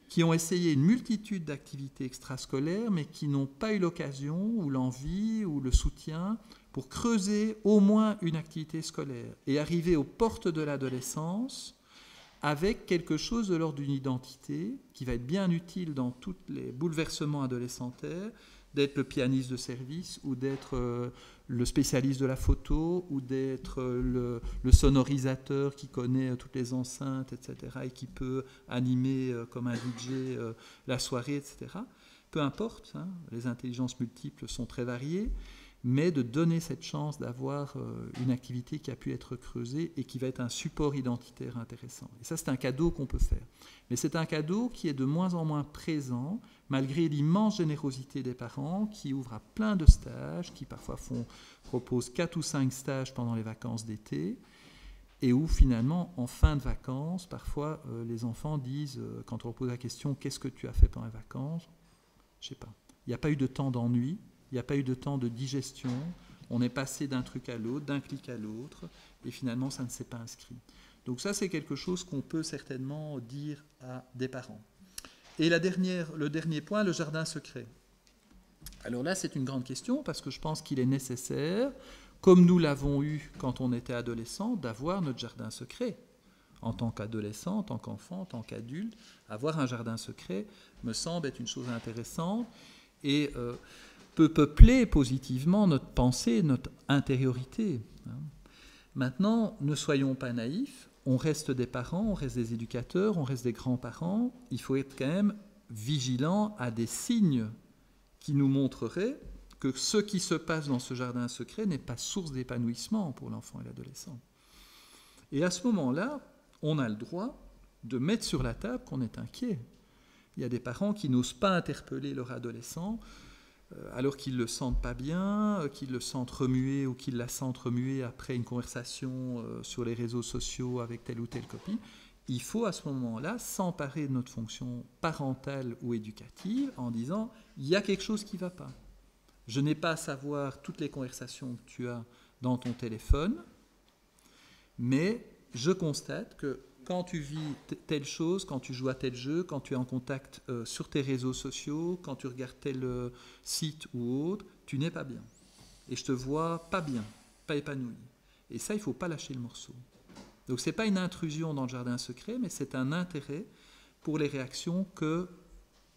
qui ont essayé une multitude d'activités extrascolaires, mais qui n'ont pas eu l'occasion, ou l'envie, ou le soutien, pour creuser au moins une activité scolaire, et arriver aux portes de l'adolescence avec quelque chose de l'ordre d'une identité, qui va être bien utile dans tous les bouleversements adolescentaires, d'être le pianiste de service, ou d'être le spécialiste de la photo, ou d'être le sonorisateur qui connaît toutes les enceintes, etc., et qui peut animer comme un DJ la soirée, etc. Peu importe, hein, les intelligences multiples sont très variées, mais de donner cette chance d'avoir une activité qui a pu être creusée et qui va être un support identitaire intéressant. Et ça, c'est un cadeau qu'on peut faire. Mais c'est un cadeau qui est de moins en moins présent, malgré l'immense générosité des parents qui ouvrent à plein de stages, qui parfois proposent 4 ou 5 stages pendant les vacances d'été, et où finalement, en fin de vacances, parfois les enfants disent, quand on leur pose la question « Qu'est-ce que tu as fait pendant les vacances ?» Je ne sais pas. Il n'y a pas eu de temps d'ennui, il n'y a pas eu de temps de digestion, on est passé d'un truc à l'autre, d'un clic à l'autre, et finalement ça ne s'est pas inscrit. Donc ça, c'est quelque chose qu'on peut certainement dire à des parents. Et le dernier point, le jardin secret. Alors là, c'est une grande question, parce que je pense qu'il est nécessaire, comme nous l'avons eu quand on était adolescent, d'avoir notre jardin secret. En tant qu'adolescent, en tant qu'enfant, en tant qu'adulte, avoir un jardin secret me semble être une chose intéressante, et peut peupler positivement notre pensée, notre intériorité. Maintenant, ne soyons pas naïfs, on reste des parents, on reste des éducateurs, on reste des grands-parents, il faut être quand même vigilant à des signes qui nous montreraient que ce qui se passe dans ce jardin secret n'est pas source d'épanouissement pour l'enfant et l'adolescent. Et à ce moment-là, on a le droit de mettre sur la table qu'on est inquiet. Il y a des parents qui n'osent pas interpeller leur adolescent alors qu'ils ne le sentent pas bien, qu'ils le sentent remuer ou qu'ils la sentent remuer après une conversation sur les réseaux sociaux avec telle ou telle copine. Il faut à ce moment-là s'emparer de notre fonction parentale ou éducative en disant « il y a quelque chose qui ne va pas. Je n'ai pas à savoir toutes les conversations que tu as dans ton téléphone, mais je constate que quand tu vis telle chose, quand tu joues à tel jeu, quand tu es en contact sur tes réseaux sociaux, quand tu regardes tel site ou autre, tu n'es pas bien. Et je te vois pas bien, pas épanoui. Et ça, il ne faut pas lâcher le morceau. Donc ce n'est pas une intrusion dans le jardin secret, mais c'est un intérêt pour les réactions que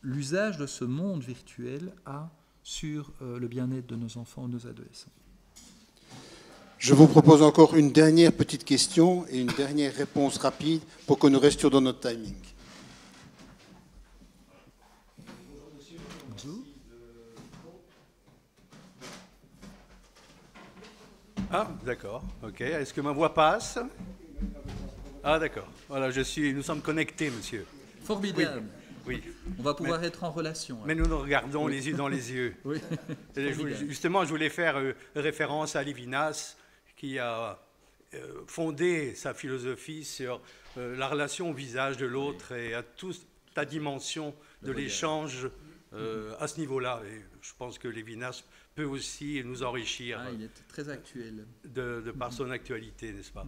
l'usage de ce monde virtuel a sur le bien-être de nos enfants ou nos adolescents. Je vous propose encore une dernière petite question et une dernière réponse rapide pour que nous restions dans notre timing. Bonjour. Ah, d'accord, ok. Est-ce que ma voix passe? Ah, d'accord. Voilà, nous sommes connectés, monsieur. Formidable. Oui. On va pouvoir être en relation. Mais nous nous regardons les yeux dans les yeux. Oui. Justement, je voulais faire référence à Lévinas, qui a fondé sa philosophie sur la relation au visage de l'autre et à toute la dimension de l'échange à ce niveau-là. Et je pense que Lévinas peut aussi nous enrichir. Il est très actuel. De par son actualité, n'est-ce pas?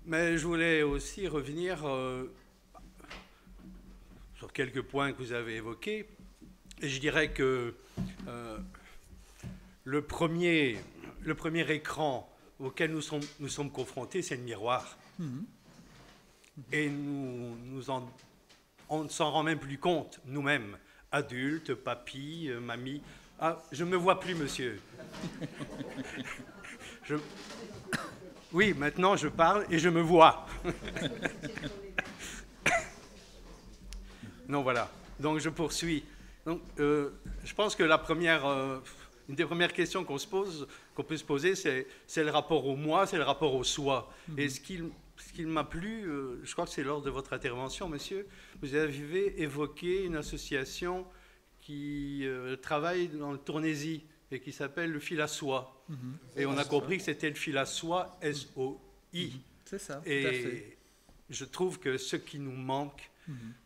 Mais je voulais aussi revenir sur quelques points que vous avez évoqués. Et je dirais que le premier écran auquel nous sommes confrontés, c'est le miroir. Et on ne s'en rend même plus compte, nous-mêmes, adultes, papis, mamies. Ah, je ne me vois plus, monsieur. Oui, maintenant je parle et je me vois. Non, voilà. Donc je poursuis. Donc, je pense que une des premières questions qu'on peut se poser, c'est le rapport au moi, c'est le rapport au soi. Et ce qui m'a plu, je crois que c'est lors de votre intervention, monsieur, vous avez évoqué une association qui travaille dans le Tournaisis et qui s'appelle le fil à soie. Et on a compris que c'était le fil à soie, S-O-I. C'est ça, tout et à fait. Je trouve que ce qui nous manque,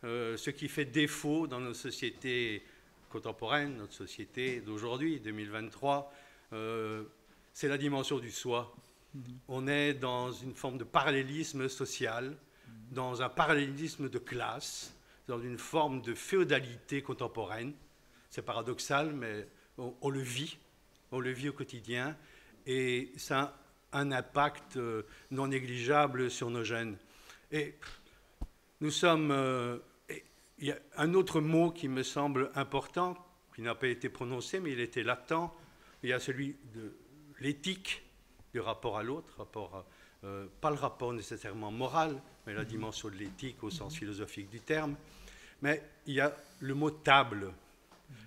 ce qui fait défaut dans nos sociétés contemporaines, notre société d'aujourd'hui, 2023, c'est la dimension du soi. On est dans une forme de parallélisme social, dans un parallélisme de classe, dans une forme de féodalité contemporaine. C'est paradoxal, mais on le vit au quotidien, et ça a un impact non négligeable sur nos jeunes. Et nous sommes... il y a un autre mot qui me semble important, qui n'a pas été prononcé, mais il était latent. Il y a celui de l'éthique, du rapport à l'autre, pas le rapport nécessairement moral, mais la dimension de l'éthique au sens philosophique du terme. Mais il y a le mot table,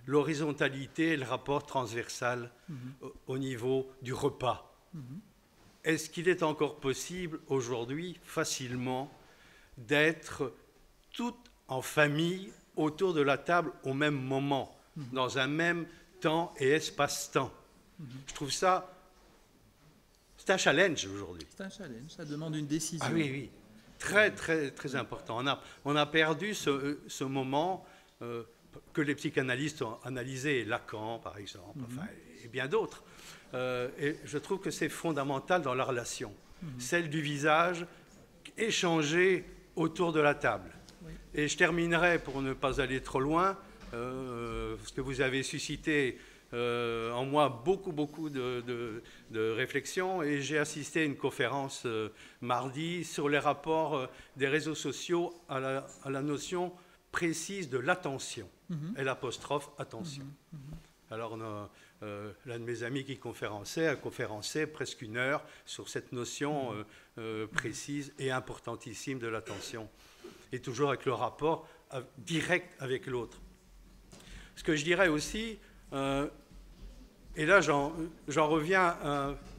l'horizontalité et le rapport transversal au niveau du repas. Est-ce qu'il est encore possible aujourd'hui, facilement, d'être tout en famille autour de la table au même moment, dans un même temps et espace-temps? Je trouve ça... C'est un challenge aujourd'hui. C'est un challenge, ça demande une décision. Ah oui, oui. Très, très, très important. On a perdu ce moment que les psychanalystes ont analysé, Lacan, par exemple, enfin, et bien d'autres. Et je trouve que c'est fondamental dans la relation, celle du visage échangé autour de la table. Oui. Et je terminerai, pour ne pas aller trop loin, parce que vous avez suscité en moi beaucoup de réflexions, et j'ai assisté à une conférence mardi sur les rapports des réseaux sociaux à la notion précise de l'attention, et l'apostrophe attention. Alors l'un de mes amis qui a conférencé presque 1 heure sur cette notion précise et importantissime de l'attention, et toujours avec le rapport direct avec l'autre. Ce que je dirais aussi, et là j'en reviens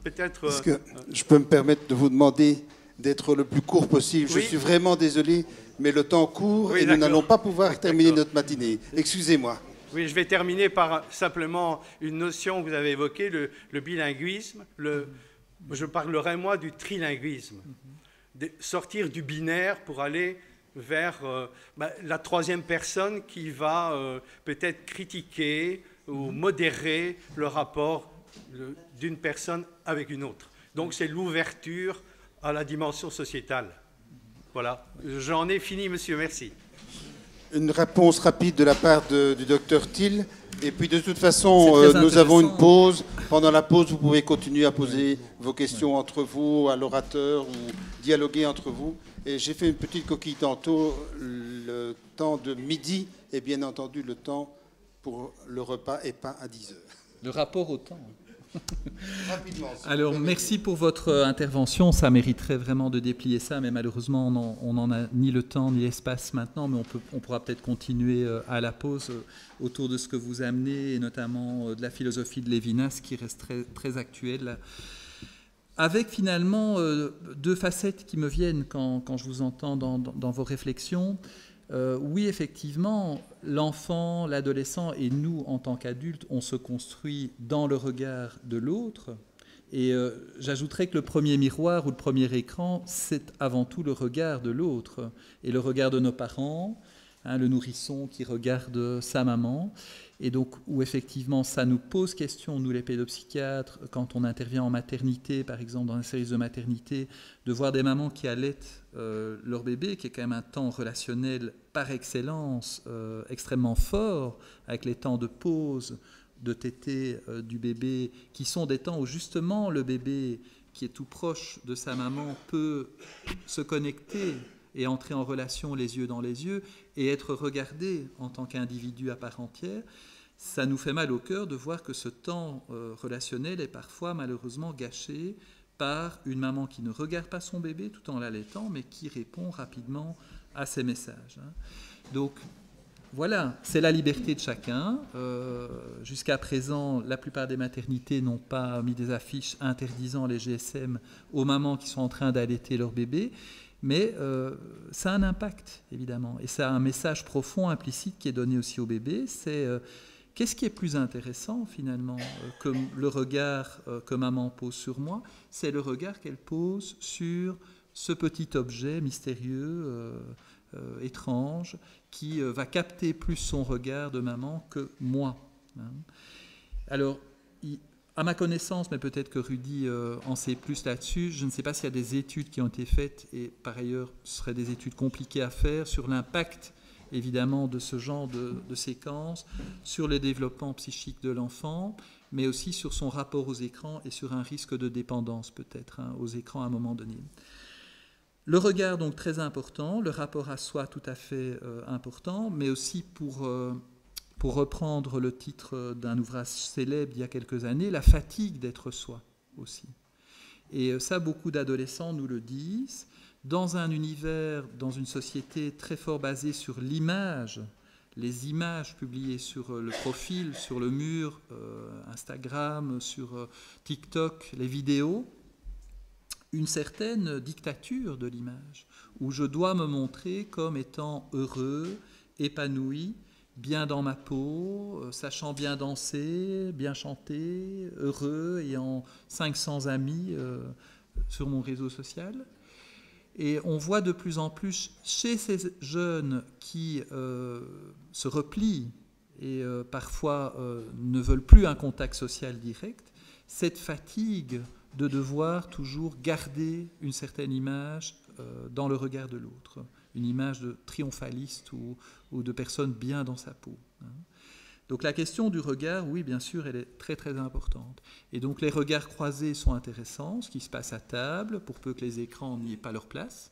peut-être... Est-ce que je peux me permettre de vous demander d'être le plus court possible? Oui. Je suis vraiment désolé, mais le temps court, oui, et nous n'allons pas pouvoir terminer notre matinée. Excusez-moi. Oui, je vais terminer par simplement une notion que vous avez évoquée, le bilinguisme. Je parlerai, moi, du trilinguisme. Sortir du binaire pour aller vers la troisième personne qui va peut-être critiquer ou modérer le rapport d'une personne avec une autre. Donc c'est l'ouverture à la dimension sociétale. Voilà, j'en ai fini, monsieur, merci. Une réponse rapide de la part du docteur Thiel. Et puis de toute façon, C'est très nous avons une intéressant. pause. Pendant la pause, vous pouvez continuer à poser vos questions entre vous, à l'orateur, ou dialoguer entre vous. Et j'ai fait une petite coquille tantôt. Le temps de midi est bien entendu le temps pour le repas et pas à 10 heures. Le rapport au temps. Rapidement. si Alors, vous permettez. merci pour votre intervention. Ça mériterait vraiment de déplier ça, mais malheureusement, on n'en a ni le temps ni l'espace maintenant, mais on pourra peut-être continuer à la pause autour de ce que vous amenez, et notamment de la philosophie de Lévinas, qui reste très, très actuelle, là. Avec finalement deux facettes qui me viennent quand je vous entends dans vos réflexions. Oui, effectivement, l'enfant, l'adolescent et nous, en tant qu'adultes, on se construit dans le regard de l'autre. Et j'ajouterais que le premier miroir ou le premier écran, c'est avant tout le regard de l'autre. Et le regard de nos parents, hein, le nourrisson qui regarde sa maman. Et donc, où effectivement, ça nous pose question, nous les pédopsychiatres, quand on intervient en maternité, par exemple, dans un service de maternité, de voir des mamans qui allaitent leur bébé, qui est quand même un temps relationnel par excellence extrêmement fort, avec les temps de pause, de tétée du bébé, qui sont des temps où justement le bébé, qui est tout proche de sa maman, peut se connecter et entrer en relation les yeux dans les yeux et être regardé en tant qu'individu à part entière. Ça nous fait mal au cœur de voir que ce temps relationnel est parfois malheureusement gâché par une maman qui ne regarde pas son bébé tout en l'allaitant, mais qui répond rapidement à ses messages. Donc voilà, c'est la liberté de chacun. Jusqu'à présent, la plupart des maternités n'ont pas mis des affiches interdisant les GSM aux mamans qui sont en train d'allaiter leur bébé. Mais ça a un impact, évidemment. Et ça a un message profond, implicite, qui est donné aussi au bébé. C'est qu'est-ce qui est plus intéressant, finalement, que le regard que maman pose sur moi? C'est le regard qu'elle pose sur ce petit objet mystérieux, étrange, qui va capter plus son regard de maman que moi. Hein. Alors, à ma connaissance, mais peut-être que Rudy en sait plus là-dessus, je ne sais pas s'il y a des études qui ont été faites, et par ailleurs, ce seraient des études compliquées à faire, sur l'impact, évidemment, de ce genre de séquences, sur le développement psychique de l'enfant, mais aussi sur son rapport aux écrans et sur un risque de dépendance, peut-être, hein, aux écrans à un moment donné. Le regard, donc, très important, le rapport à soi, tout à fait important, mais aussi pour reprendre le titre d'un ouvrage célèbre d'il y a quelques années, la fatigue d'être soi aussi. Et ça, beaucoup d'adolescents nous le disent. Dans un univers, dans une société très fort basée sur l'image, les images publiées sur le profil, sur le mur, Instagram, sur TikTok, les vidéos, une certaine dictature de l'image, où je dois me montrer comme étant heureux, épanoui, bien dans ma peau, sachant bien danser, bien chanter, heureux, ayant 500 amis sur mon réseau social. Et on voit de plus en plus chez ces jeunes qui se replient et parfois ne veulent plus un contact social direct, cette fatigue de devoir toujours garder une certaine image dans le regard de l'autre, une image de triomphaliste ou de personne bien dans sa peau. Donc la question du regard, oui, bien sûr, elle est très très importante. Et donc les regards croisés sont intéressants, ce qui se passe à table, pour peu que les écrans n'y aient pas leur place.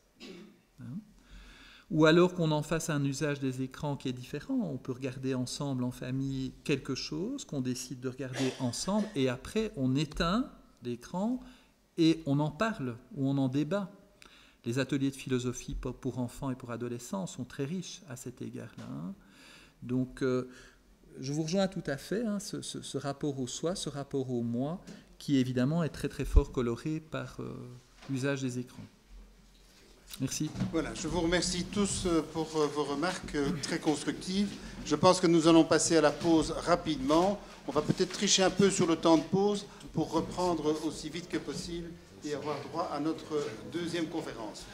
Ou alors qu'on en fasse un usage des écrans qui est différent. On peut regarder ensemble en famille quelque chose qu'on décide de regarder ensemble, et après on éteint l'écran et on en parle ou on en débat. Les ateliers de philosophie pour enfants et pour adolescents sont très riches à cet égard-là. Donc, je vous rejoins tout à fait, hein, ce rapport au soi, ce rapport au moi, qui évidemment est très très fort coloré par l'usage des écrans. Merci. Voilà, je vous remercie tous pour vos remarques très constructives. Je pense que nous allons passer à la pause rapidement. On va peut-être tricher un peu sur le temps de pause pour reprendre aussi vite que possible et avoir droit à notre deuxième conférence.